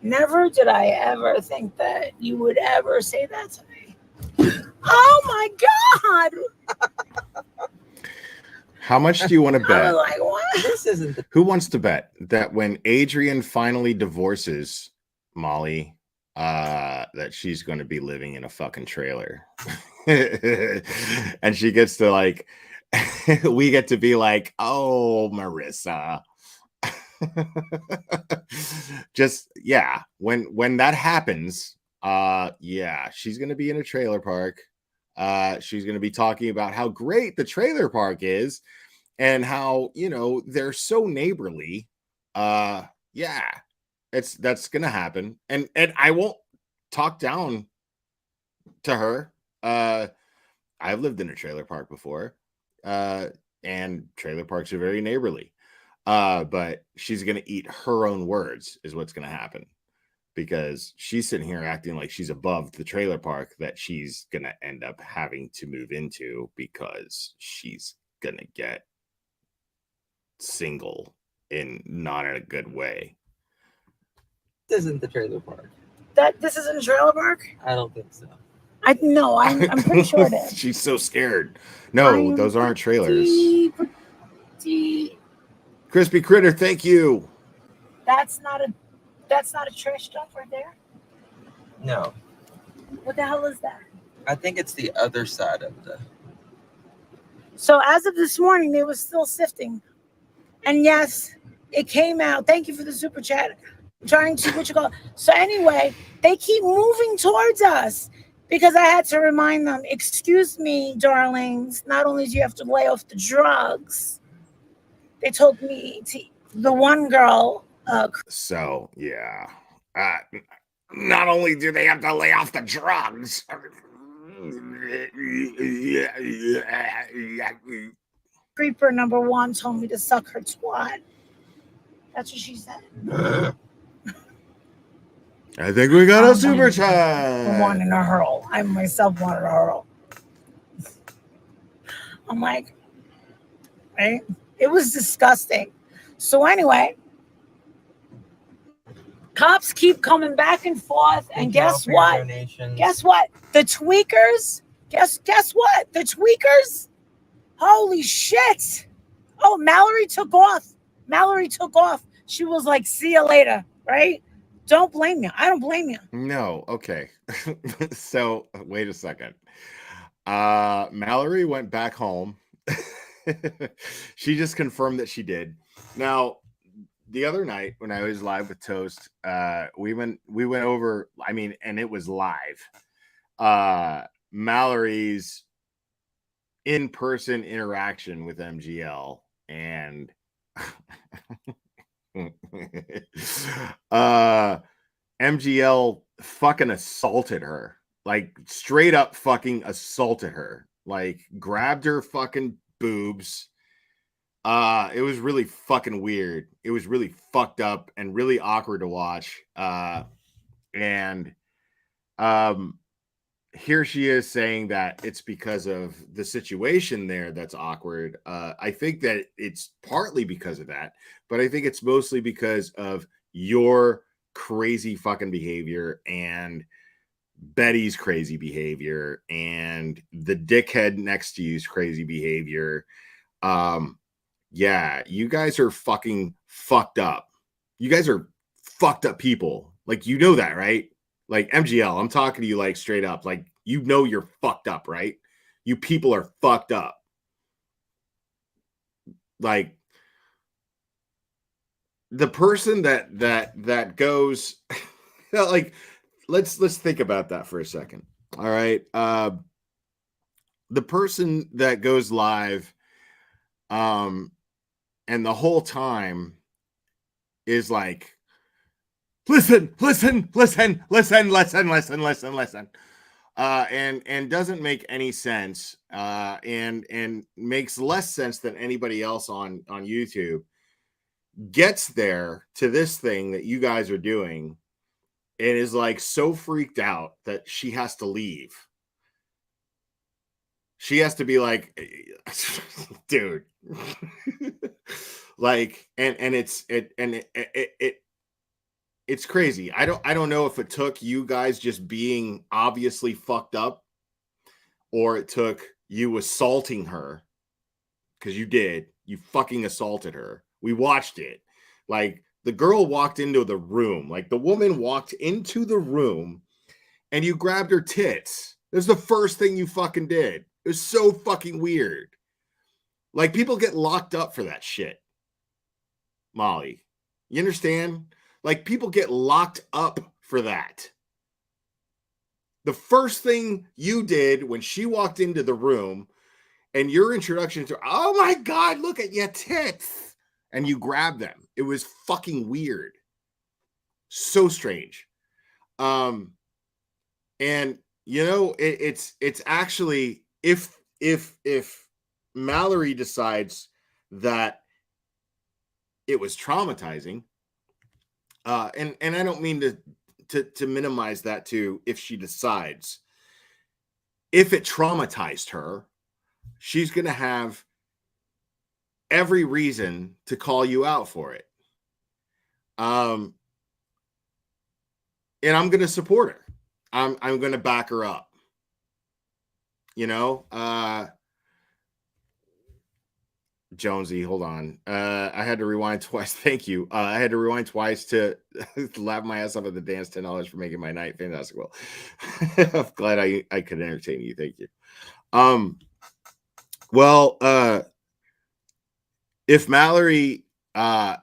Never did I ever think that you would ever say that to me. Oh my God! How much do you want to I bet? was like, what? This isn't the. Who wants to bet that when Adrian finally divorces Molly, that she's going to be living in a fucking trailer, and she gets to like, we get to be like, oh, Marissa. Just yeah, when that happens, yeah, she's gonna be in a trailer park. She's gonna be talking about how great the trailer park is and how, you know, they're so neighborly. Yeah, that's gonna happen, and I won't talk down to her. I've lived in a trailer park before, and trailer parks are very neighborly. But she's gonna eat her own words, is what's gonna happen, because she's sitting here acting like she's above the trailer park that she's gonna end up having to move into because she's gonna get single in not in a good way. This isn't the trailer park. This isn't a trailer park? I don't think so. I'm pretty sure it is. She's so scared. No, those aren't trailers. Crispy Critter, thank you. That's not a trash dump right there. No, What the hell is that? I think it's the other side of the. So as of this morning, they were still sifting. And yes, it came out. Thank you for the super chat. Trying to So anyway, they keep moving towards us because I had to remind them, excuse me, darlings, not only do you have to lay off the drugs, they told me the one girl. So yeah, not only do they have to lay off the drugs. Creeper number 1 told me to suck her twat. That's what she said. I think we got a super I'm chat. wanting to hurl. I myself wanted to hurl. I'm like, right? It was disgusting. So anyway, cops keep coming back and forth, and guess what? Guess what? The tweakers. Guess what? The tweakers. Holy shit! Oh, Mallory took off. She was like, "See you later." Right? Don't blame you. I don't blame you. No, okay. So wait a second. Mallory went back home. She just confirmed that she did. Now, the other night when I was live with Toast, we went over, I mean, and it was live. Mallory's in-person interaction with MGL, and MGL fucking assaulted her, like straight up fucking assaulted her, like grabbed her fucking boobs It was really fucking weird. It was really fucked up and really awkward to watch. And here she is saying that it's because of the situation there that's awkward. I think that it's partly because of that, but I think it's mostly because of your crazy fucking behavior and Betty's crazy behavior and the dickhead next to you's crazy behavior. Yeah, you guys are fucking fucked up. You guys are fucked up people. Like, you know that, right? Like, MGL, I'm talking to you like straight up. Like, you know you're fucked up, right? You people are fucked up. Like, the person that goes like, let's think about that for a second. All right. The person that goes live and the whole time is like, listen, and doesn't make any sense, and makes less sense than anybody else on YouTube, gets there to this thing that you guys are doing and is like so freaked out that she has to leave. She has to be like, dude, like, and it's crazy. I don't know if it took you guys just being obviously fucked up, or it took you assaulting her, because you did. You fucking assaulted her. We watched it. Like, the girl walked into the room. Like, the woman walked into the room and you grabbed her tits. That's the first thing you fucking did. It was so fucking weird. Like, people get locked up for that shit, Molly. You understand? Like, people get locked up for that. The first thing you did when she walked into the room and your introduction to, oh my God, look at your tits, and you grab them. It was fucking weird. So strange. And you know, it's actually, if Mallory decides that it was traumatizing, and I don't mean to minimize that too, if she decides, if it traumatized her, she's going to have every reason to call you out for it. And I'm going to support her. I'm going to back her up. You know, Jonesy, hold on. I had to rewind twice. Thank you. I had to rewind twice to laugh my ass off at the dance. $10 for making my night. Fantastic. Well, I'm glad I could entertain you. Thank you. Well, if Mallory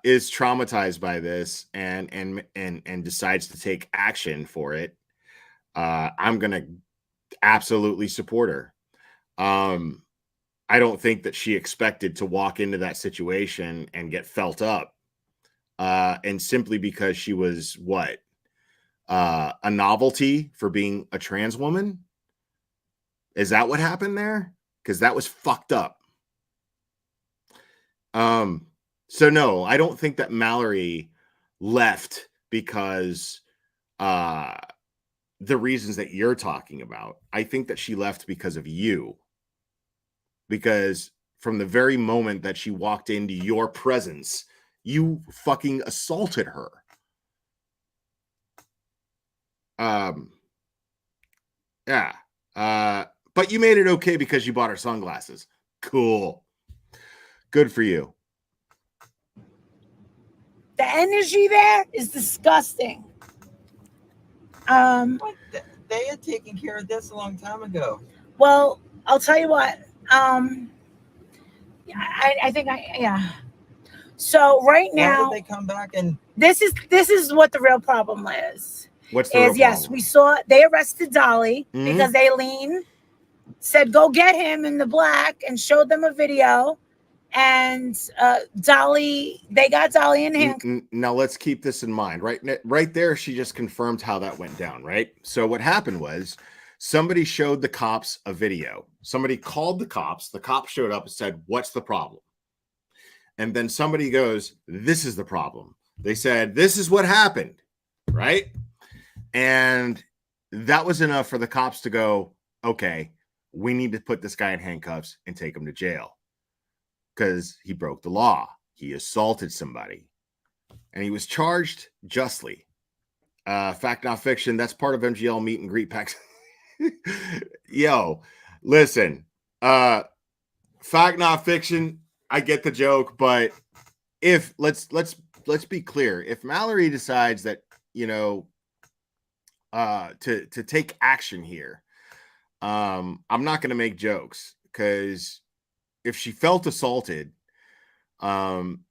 is traumatized by this and decides to take action for it, I'm gonna absolutely support her. I don't think that she expected to walk into that situation and get felt up, and simply because she was what, a novelty for being a trans woman. Is that what happened there? Because that was fucked up. So no, I don't think that Mallory left because the reasons that you're talking about. I think that she left because of you. Because from the very moment that she walked into your presence, you fucking assaulted her. Yeah. But you made it okay because you bought her sunglasses. Cool. Good for you. The energy there is disgusting. They had taken care of this a long time ago. Well, I'll tell you what. I think yeah. So right now, why did they come back and this is what the real problem is. What's the real problem? Yes, we saw they arrested Dolly because Aileen said go get him in the black and showed them a video, and Dolly, they got Dolly in hand. Now let's keep this in mind. Right there, she just confirmed how that went down. Right. So what happened was, somebody showed the cops a video. Somebody called the cops. The cops showed up and said, "What's the problem?" and then somebody goes, this is the problem. They said, this is what happened, right? And that was enough for the cops to go, okay, we need to put this guy in handcuffs and take him to jail because he broke the law. He assaulted somebody, and he was charged justly. Fact Not Fiction, that's part of MGL meet and greet packs. Yo, listen, Fact Not Fiction, I get the joke, but if let's be clear, if Mallory decides that, you know, to take action here, I'm not going to make jokes, because if she felt assaulted,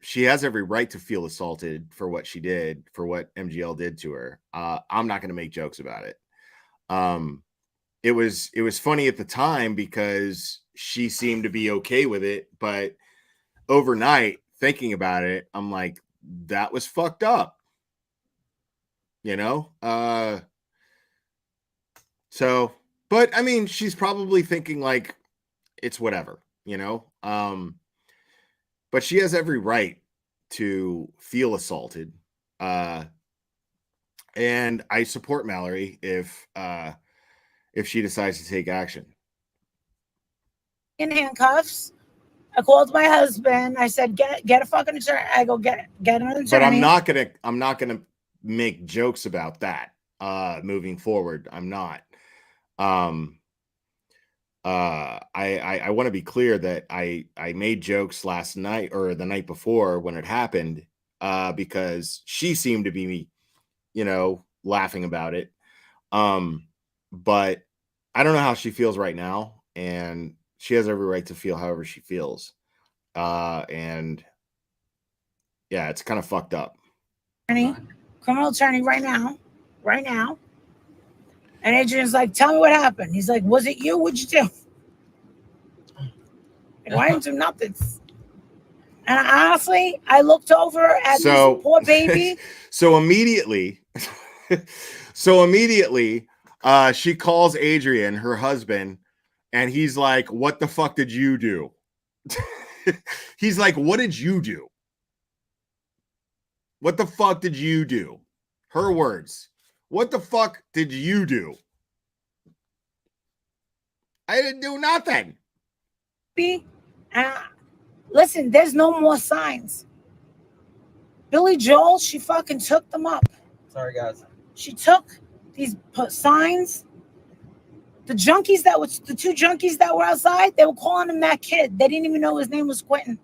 she has every right to feel assaulted for what she did, for what MGL did to her. I'm not going to make jokes about it. It was funny at the time because she seemed to be okay with it, but overnight, thinking about it, I'm like, that was fucked up, you know? So, but I mean, she's probably thinking like, it's whatever, you know? But she has every right to feel assaulted. And I support Mallory if she decides to take action. In handcuffs. I called my husband. I said, get a fucking attorney. I go get an attorney. But I'm not gonna make jokes about that moving forward. I'm not. I want to be clear that I made jokes last night or the night before when it happened, because she seemed to be, you know, laughing about it. But I don't know how she feels right now, and she has every right to feel however she feels. And yeah, it's kind of fucked up. Criminal attorney right now. And Adrian's like, tell me what happened. He's like, was it you? What'd you do? Like, why didn't you do nothing? And honestly, I looked over at this poor baby. So immediately, she calls Adrian, her husband, and he's like, what the fuck did you do? He's like, what did you do? What the fuck did you do? Her words. What the fuck did you do? I didn't do nothing. Listen, there's no more signs. Billy Joel, she fucking took them up. Sorry, guys. She took these signs. The two junkies that were outside, they were calling him that kid. They didn't even know his name was Quentin.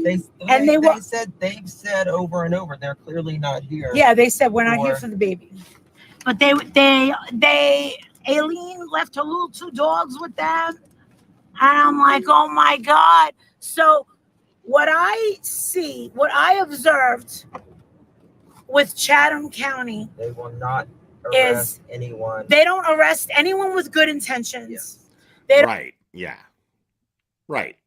They've said over and over they're clearly not here. Yeah, they said we're not here for the baby. But they Aileen left her little two dogs with them. And I'm like, oh my God. So what I observed with Chatham County, they will not arrest anyone. They don't arrest anyone with good intentions. Yes. Right. Yeah. Right.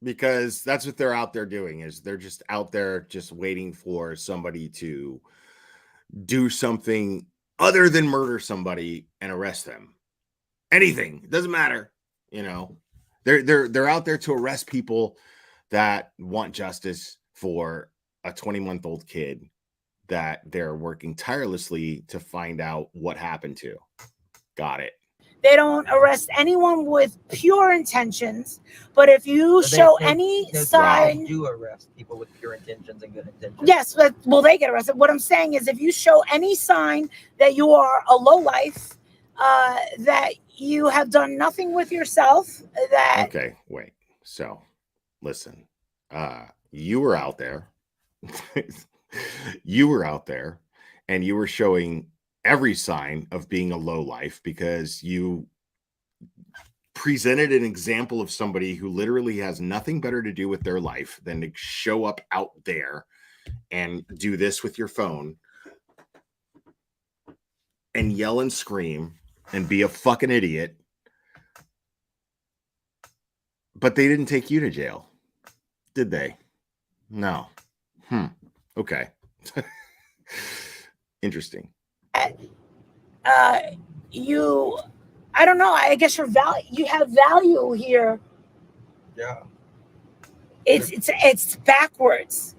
Because that's what they're out there doing, is they're just out there just waiting for somebody to do something other than murder somebody and arrest them. Anything. It doesn't matter. You know, they're out there to arrest people that want justice for a 20-month-old kid that they're working tirelessly to find out what happened to. Got it. They don't arrest anyone with pure intentions, but if you show any sign, they do arrest people with pure intentions and good intentions. Yes, but will they get arrested? What I'm saying is, if you show any sign that you are a lowlife, that you have done nothing with yourself, that okay, wait. So, listen, you were out there, and you were showing every sign of being a lowlife because you presented an example of somebody who literally has nothing better to do with their life than to show up out there and do this with your phone and yell and scream and be a fucking idiot. But they didn't take you to jail, did they? No. Okay. Interesting. I don't know. I guess you have value here. Yeah. It's backwards.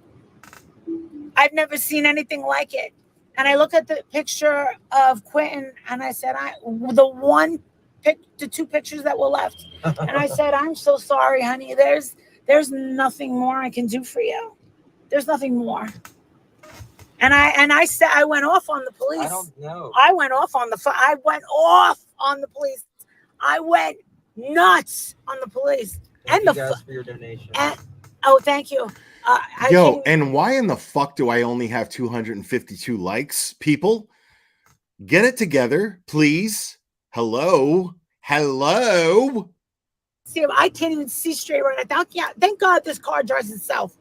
I've never seen anything like it. And I look at the picture of Quentin, and I said, the two pictures that were left, and I said, I'm so sorry, honey. There's nothing more I can do for you. There's nothing more. And I said, I went off on the police. I don't know. I went off on the police. I went nuts on the police. Thank you guys for your donation. Oh, thank you. And why in the fuck do I only have 252 likes? People, get it together, please. Hello. See, I can't even see straight right now. Thank God this car drives itself.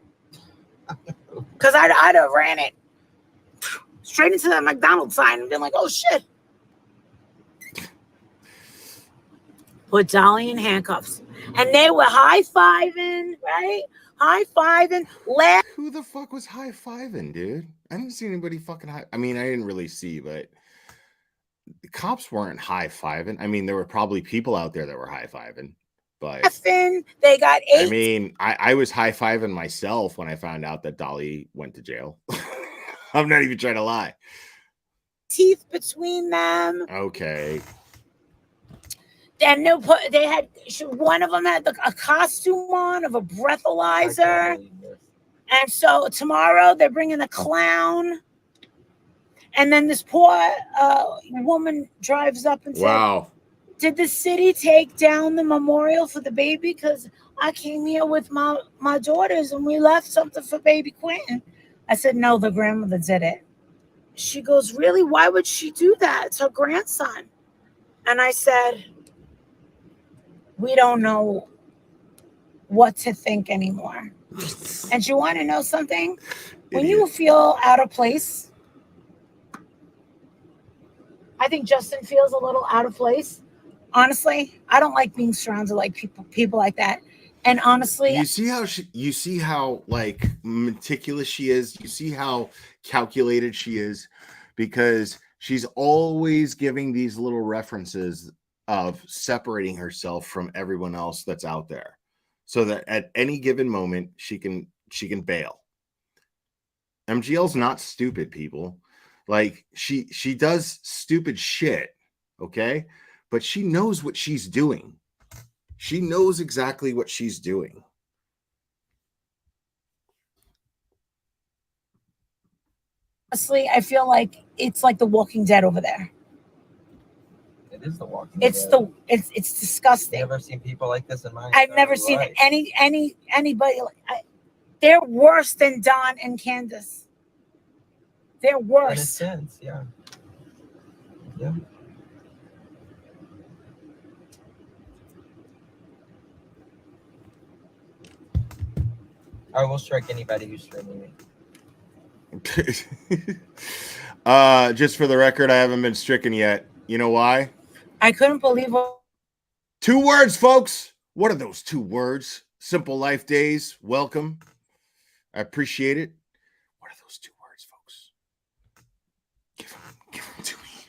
Because I'd have ran it straight into that McDonald's sign and been like, oh shit. Put Dolly in handcuffs. And they were high-fiving, right? High-fiving. Who the fuck was high-fiving, dude? I didn't see anybody fucking I mean, I didn't really see, but the cops weren't high-fiving. I mean, there were probably people out there that were high-fiving, but they got 8. I mean, I was high-fiving myself when I found out that Dolly went to jail. I'm not even trying to lie. Teeth between them. Okay. And they had one of them had a costume on of a breathalyzer. And so tomorrow they're bringing a clown. And then this poor woman drives up and says, wow. Did the city take down the memorial for the baby? Because I came here with my daughters and we left something for baby Quentin. I said, no, the grandmother did it. She goes, really? Why would she do that? It's her grandson. And I said, we don't know what to think anymore. And you want to know something? When you feel out of place, I think Justin feels a little out of place. Honestly, I don't like being surrounded like people like that. And honestly, you see how like meticulous she is. You see how calculated she is, because she's always giving these little references of separating herself from everyone else that's out there, so that at any given moment she can bail. MGL's not stupid, people. Like she does stupid shit, okay? But she knows what she's doing. She knows exactly what she's doing. Honestly, I feel like it's like The Walking Dead over there. It is The Walking Dead. It's disgusting. I've never seen people like this in my life. I've never seen anybody. They're worse than Don and Candace. They're worse. In a sense, yeah. Yeah. I will strike anybody who's streaming me. Just for the record, I haven't been stricken yet. You know why? I couldn't believe it. 2 words, folks. What are those 2 words? Simple Life Days. Welcome. I appreciate it. What are those 2 words, folks? Give them to me.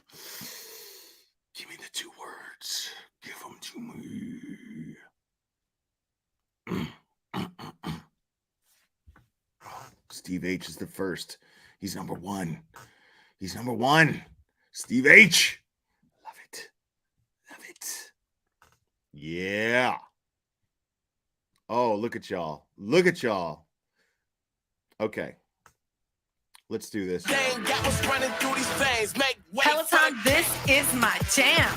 Give me the 2 words. Give them to me. Steve H is the first. He's number 1. He's number 1. Steve H. Love it. Love it. Yeah. Oh, look at y'all. Look at y'all. Okay. Let's do this. Peloton, this is my jam.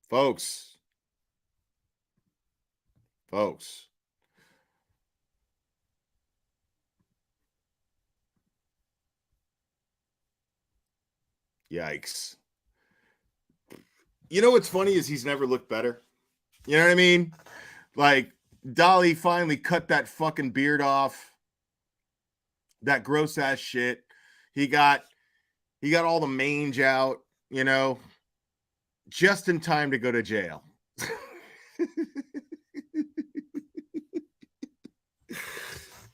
Folks. Yikes. You know what's funny is he's never looked better. You know what I mean? Like, Dolly finally cut that fucking beard off. That gross ass shit. He got all the mange out, you know, just in time to go to jail.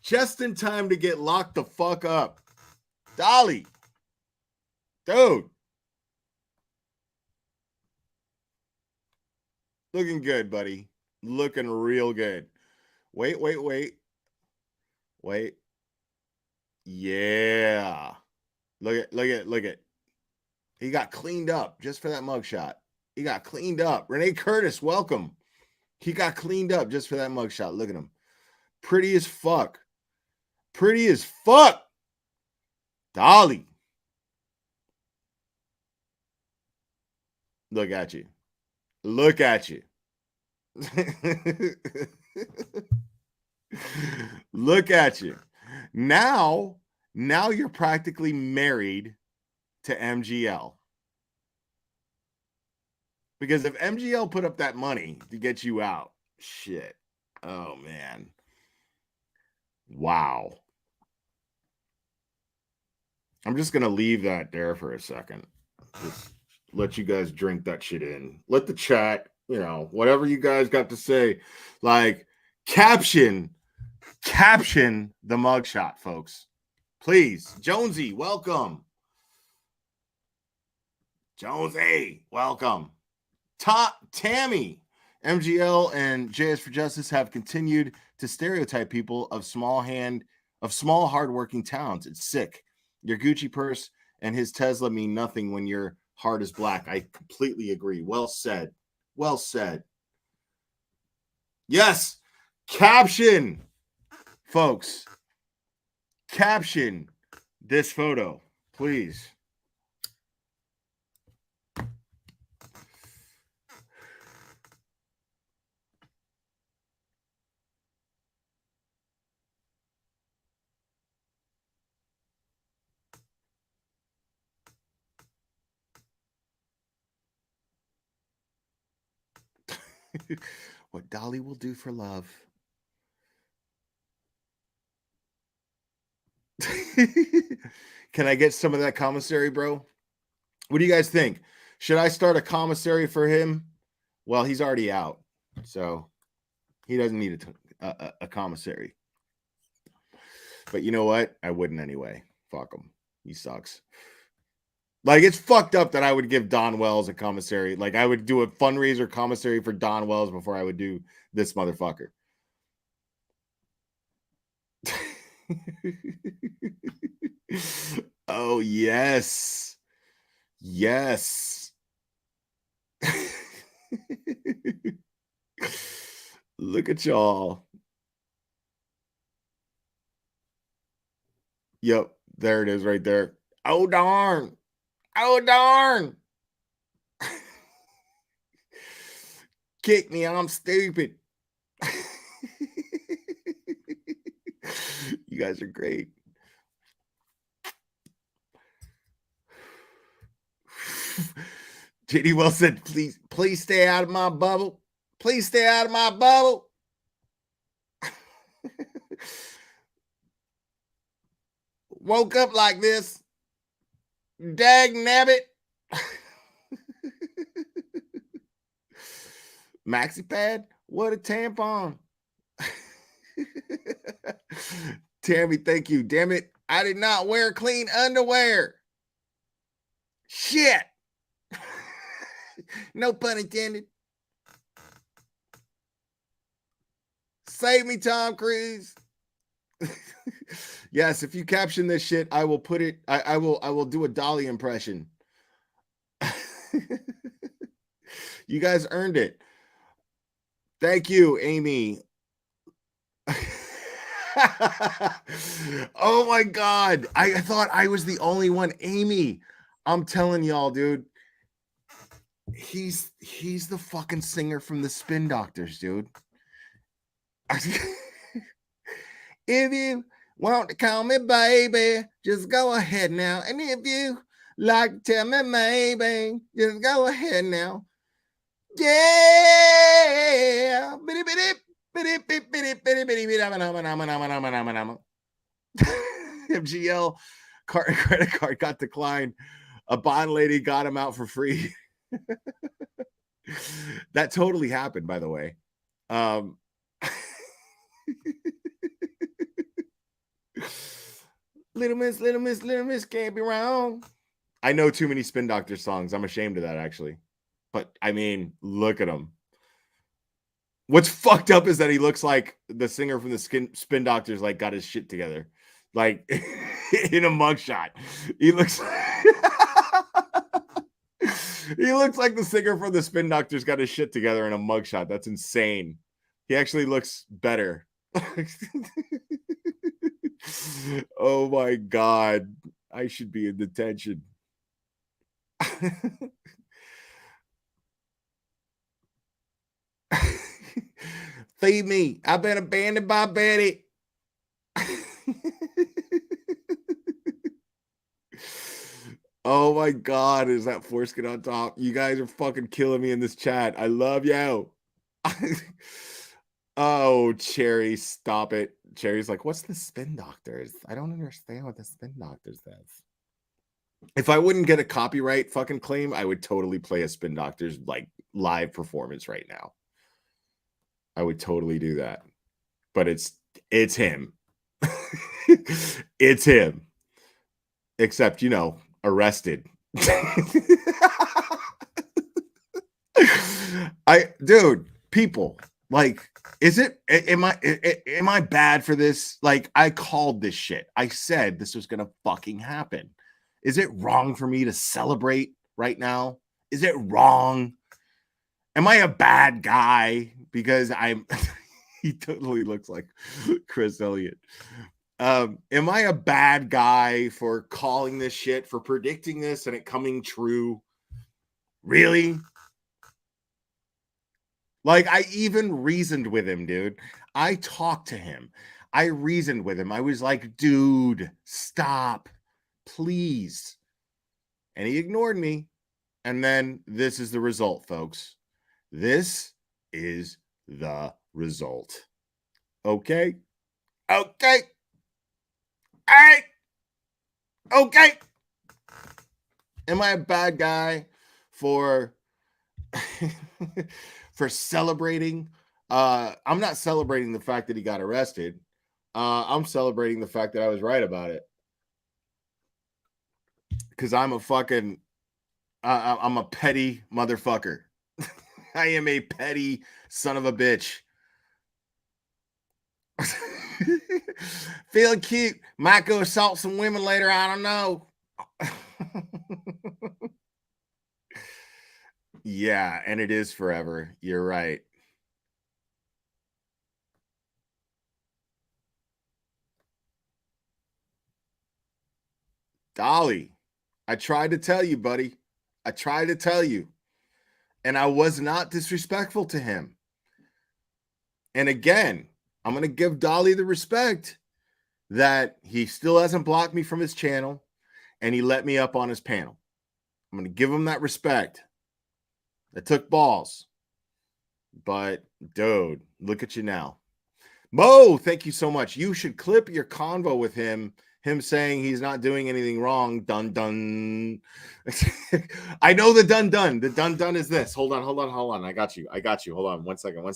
Just in time to get locked the fuck up. Dolly. Dude. Looking good, buddy. Looking real good. Wait. Yeah. Look at. He got cleaned up just for that mugshot. He got cleaned up. Renee Curtis, welcome. He got cleaned up just for that mugshot. Look at him. Pretty as fuck. Pretty as fuck. Dolly. Look at you. Look at you. Look at you. Now you're practically married to MGL. Because if MGL put up that money to get you out, shit. Oh, man. Wow. I'm just going to leave that there for a second. Just let you guys drink that shit in. Let the chat, whatever you guys got to say, like, caption the mugshot, folks. Please. Jonesy, welcome. Jonesy, welcome. Tammy, MGL and JS for Justice have continued to stereotype people of small, hardworking towns. It's sick. Your Gucci purse and his Tesla mean nothing when your heart is black. I completely agree. Well said. Well said. Yes. Caption, folks. Caption this photo, please. What Dolly will do for love. Can I get some of that commissary, bro? What do you guys think? Should I start a commissary for him? Well, he's already out, so he doesn't need a commissary. But you know what? I wouldn't anyway. Fuck him. He sucks. Like, it's fucked up that I would give Don Wells a commissary. Like, I would do a fundraiser commissary for Don Wells before I would do this motherfucker. Oh, yes. Yes. Look at y'all. Yep, there it is right there. Oh, darn. Oh, darn. Kick me, I'm stupid. You guys are great. JD Wells said, please stay out of my bubble. Please stay out of my bubble. Woke up like this. Dag nabbit. Maxi pad? What a tampon. Tammy, thank you. Damn it. I did not wear clean underwear. Shit. No pun intended. Save me, Tom Cruise. Yes, if you caption this shit, I will put it. I will do a Dolly impression. You guys earned it. Thank you, Amy. Oh my God. I thought I was the only one. Amy, I'm telling y'all, dude. He's the fucking singer from the Spin Doctors, dude. If you want to call me baby, just go ahead now. And if you like to tell me maybe, just go ahead now. Yeah. MGL credit card got declined. A bond lady got him out for free. That totally happened, by the way. Little miss can't be wrong. I know too many Spin Doctor songs. I'm ashamed of that, actually. But I mean, look at them. What's fucked up is that he looks like the singer from the Spin Doctors, like got his shit together, like in a mugshot. He looks, he looks like the singer from the Spin Doctors got his shit together in a mugshot. That's insane. He actually looks better. Oh my God, I should be in detention. Feed me. I've been abandoned by Betty. Oh my God, is that foreskin on top? You guys are fucking killing me in this chat. I love you. Oh, Cherry, stop it. Cherry's like, what's the Spin Doctors? I don't understand what the Spin Doctors does. If I wouldn't get a copyright fucking claim, I would totally play a Spin Doctors like live performance right now. I would totally do that. But it's him. It's him. Except, you know, arrested. Dude, people, like, am I bad for this? Like, I called this shit. I said this was gonna fucking happen. Is it wrong for me to celebrate right now? Is it wrong? Am I a bad guy? Because I'm he totally looks like Chris Elliott. Am I a bad guy for calling this shit, for predicting this and it coming true? Really? Like, I even reasoned with him, dude. I talked to him. I reasoned with him. I was like, dude, stop, please. And he ignored me. And then this is the result, folks. This is the result. Okay? Okay. All right. Okay. Am I a bad guy for for celebrating? I'm not celebrating the fact that he got arrested. I'm celebrating the fact that I was right about it. Because I'm a fucking I'm a petty motherfucker. I am a petty son of a bitch. Feeling cute. Might go assault some women later. I don't know. Yeah, and it is forever. You're right. Dolly, I tried to tell you, buddy. I tried to tell you. And I was not disrespectful to him. And again, I'm going to give Dolly the respect that he still hasn't blocked me from his channel and he let me up on his panel. I'm going to give him that respect. It took balls. But, dude, look at you now. Mo, thank you so much. You should clip your convo with him saying he's not doing anything wrong. Dun dun. I know the dun dun. The dun dun is this. Hold on. I got you. Hold on. One second. Hold on.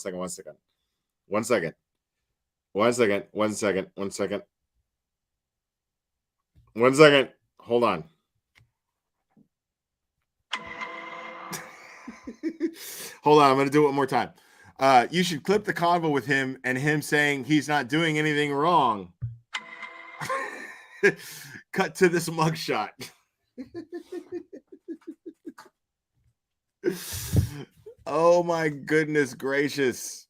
Hold on. I'm going to do it one more time. You should clip the convo with him and him saying he's not doing anything wrong. Cut to this mugshot. Oh my goodness gracious.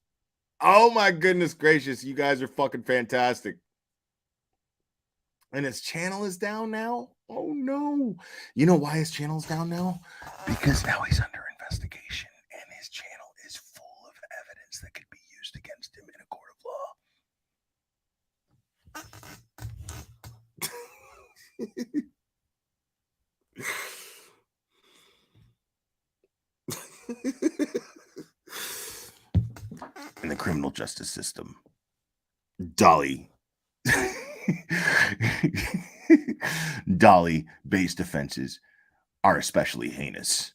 Oh my goodness gracious. You guys are fucking fantastic. And his channel is down now? Oh no. You know why his channel is down now? Because now he's under investigation and his channel is full of evidence that could be used against him in a court of law. In the criminal justice system, Dolly based offenses are especially heinous.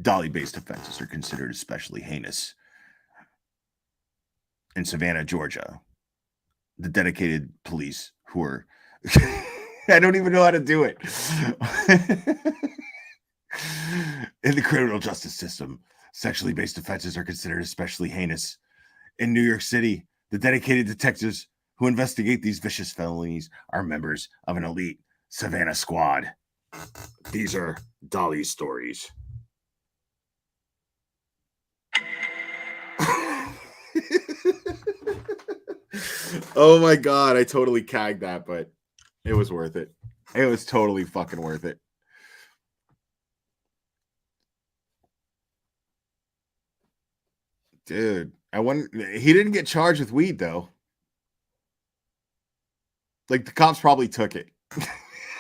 Dolly based offenses are considered especially heinous. In Savannah, Georgia, the dedicated police who are I don't even know how to do it. In the criminal justice system, sexually based offenses are considered especially heinous. In New York City, the dedicated detectives who investigate these vicious felonies are members of an elite Savannah squad. These are Dolly's stories. Oh my God, I totally cagged that, but it was worth it. It was totally fucking worth it. Dude, he didn't get charged with weed though. Like the cops probably took it.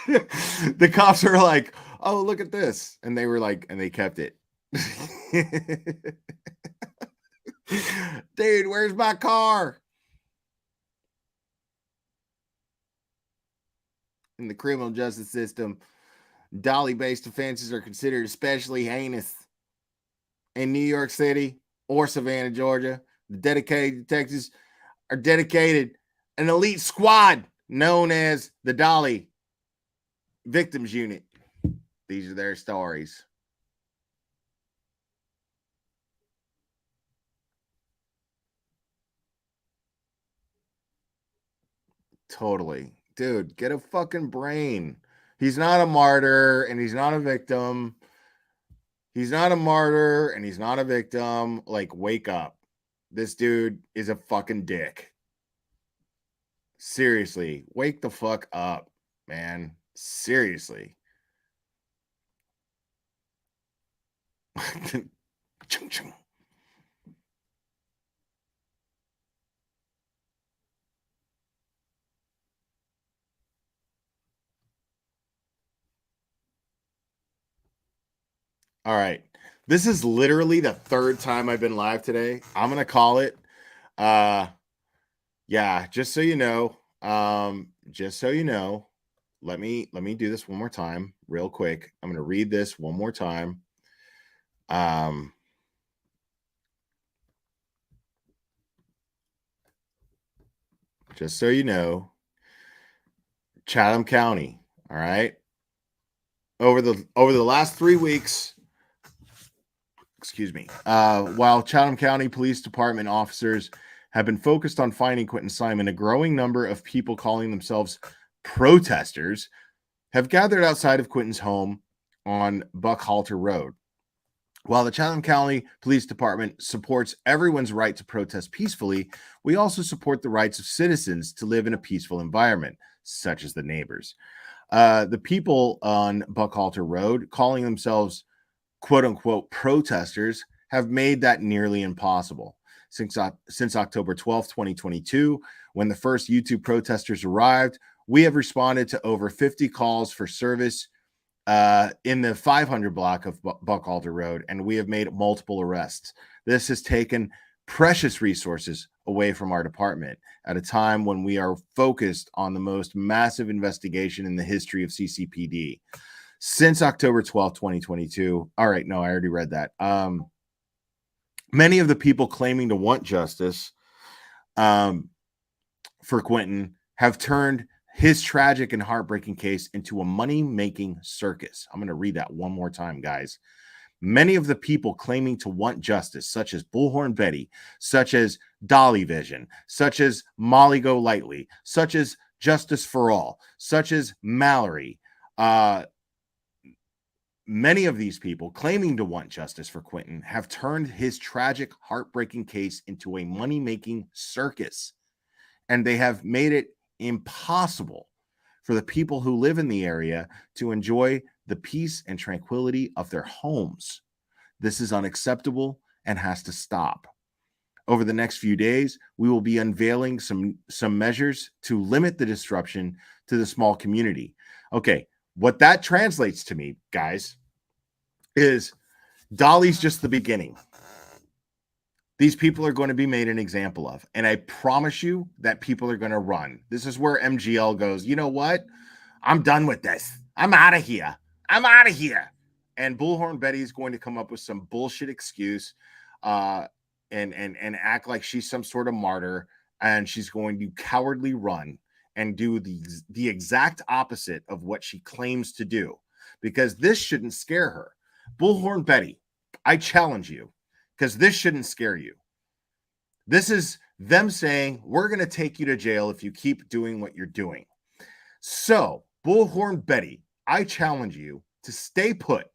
The cops were like, "Oh, look at this." And they were like, and they kept it. Dude, where's my car? In the criminal justice system, Dolly-based offenses are considered especially heinous. In New York City or Savannah, Georgia, the dedicated detectives are dedicated an elite squad known as the Dolly Victims Unit. These are their stories. Totally. Dude, get a fucking brain. He's not a martyr and he's not a victim. He's not a martyr and he's not a victim. Like, wake up. This dude is a fucking dick. Seriously, wake the fuck up, man. Seriously. All right. This is literally the third time I've been live today. I'm going to call it. Yeah, just so you know, let me do this one more time real quick. I'm going to read this one more time. Just so you know, Chatham County, all right? Over the last 3 weeks, excuse me, while Chatham County Police Department officers have been focused on finding Quentin Simon, a growing number of people calling themselves protesters have gathered outside of Quentin's home on Buckhalter Road. While the Chatham County Police Department supports everyone's right to protest peacefully, we also support the rights of citizens to live in a peaceful environment, such as the neighbors. The people on Buckhalter Road, calling themselves quote-unquote protesters, have made that nearly impossible. Since October 12th, 2022, when the first YouTube protesters arrived, we have responded to over 50 calls for service in the 500 block of Buckhalter Road, and we have made multiple arrests. This has taken precious resources away from our department at a time when we are focused on the most massive investigation in the history of CCPD. Since October 12th, 2022. All right, no, I already read that. Many of the people claiming to want justice for Quentin have turned his tragic and heartbreaking case into a money-making circus. I'm going to read that one more time, guys. Many of the people claiming to want justice, such as Bullhorn Betty, such as Dolly Vision, such as Molly Go Lightly, such as Justice for All, such as Mallory, many of these people claiming to want justice for Quentin have turned his tragic, heartbreaking case into a money-making circus. And they have made it impossible for the people who live in the area to enjoy the peace and tranquility of their homes. This is unacceptable and has to stop. Over the next few days, we will be unveiling some measures to limit the disruption to the small community. Okay, what that translates to me, guys, is Dolly's just the beginning. These people are going to be made an example of. And I promise you that people are going to run. This is where MGL goes, you know what? I'm done with this. I'm out of here. I'm out of here. And Bullhorn Betty is going to come up with some bullshit excuse and act like she's some sort of martyr. And she's going to cowardly run. and do the exact opposite of what she claims to do, because this shouldn't scare her. Bullhorn Betty, I challenge you, because this shouldn't scare you. This is them saying, we're going to take you to jail if you keep doing what you're doing. So, Bullhorn Betty, I challenge you to stay put.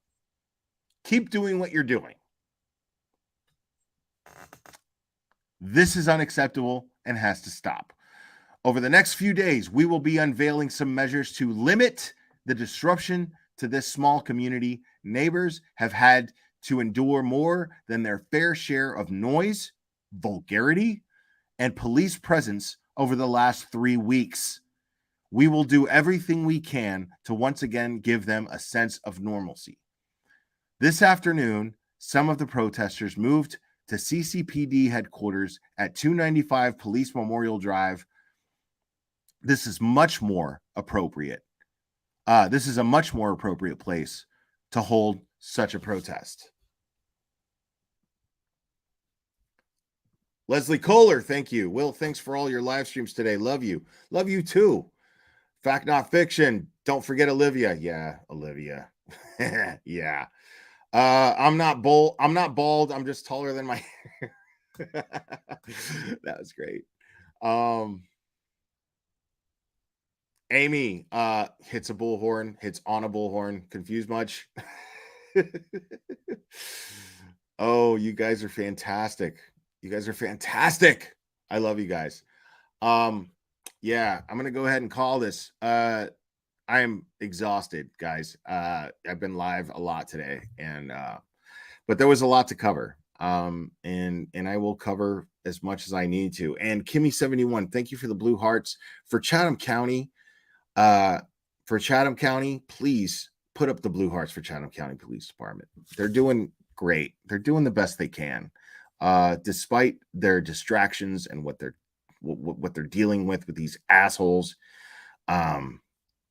Keep doing what you're doing. This is unacceptable and has to stop. Over the next few days, we will be unveiling some measures to limit the disruption to this small community. Neighbors have had to endure more than their fair share of noise, vulgarity, and police presence over the last 3 weeks. We will do everything we can to once again give them a sense of normalcy. This afternoon, some of the protesters moved to CCPD headquarters at 295 Police Memorial Drive. This is much more appropriate. This is a much more appropriate place to hold such a protest. Leslie Kohler, thank you. Will, thanks for all your live streams today. Love you. Love you too. Fact Not Fiction. Don't forget Olivia. Yeah, Olivia. Yeah. I'm not bald. I'm just taller than my hair. That was great. Amy hits a bullhorn, hits on a bullhorn. Confused much? Oh, you guys are fantastic. You guys are fantastic. I love you guys. Yeah, I'm gonna go ahead and call this. I am exhausted, guys. I've been live a lot today, and but there was a lot to cover. And I will cover as much as I need to. And Kimmy71, thank you for the blue hearts for Chatham County. Please put up the blue hearts for Chatham County Police Department. They're doing great. They're doing the best they can, despite their distractions and what they're dealing with these assholes.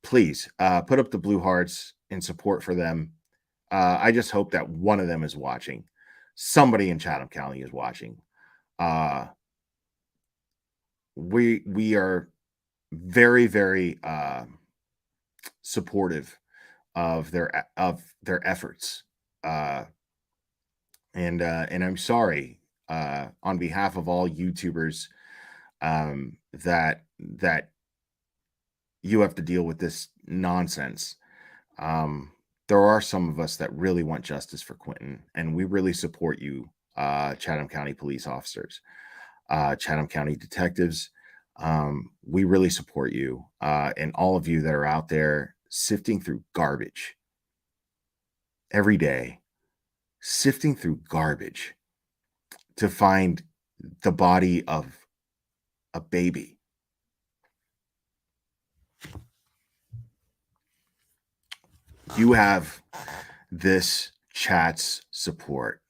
Please put up the blue hearts in support for them. I just hope that one of them is watching. Somebody in Chatham County is watching. We are very, very supportive of their efforts. And I'm sorry on behalf of all YouTubers that you have to deal with this nonsense. There are some of us that really want justice for Quentin, and we really support you, Chatham County police officers, Chatham County detectives. We really support you, and all of you that are out there sifting through garbage every day, sifting through garbage to find the body of a baby. You have this chat's support.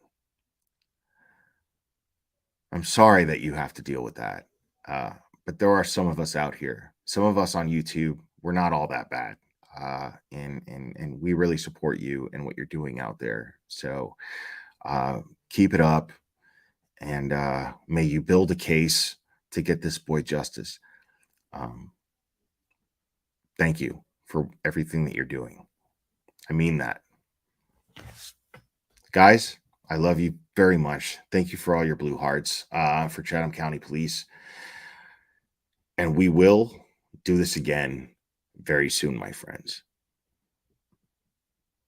I'm sorry that you have to deal with that. But there are some of us out here, some of us on YouTube, we're not all that bad. And we really support you and what you're doing out there. So keep it up, and may you build a case to get this boy justice. Thank you for everything that you're doing. I mean that. Guys, I love you very much. Thank you for all your blue hearts for Chatham County Police. And we will do this again very soon, my friends.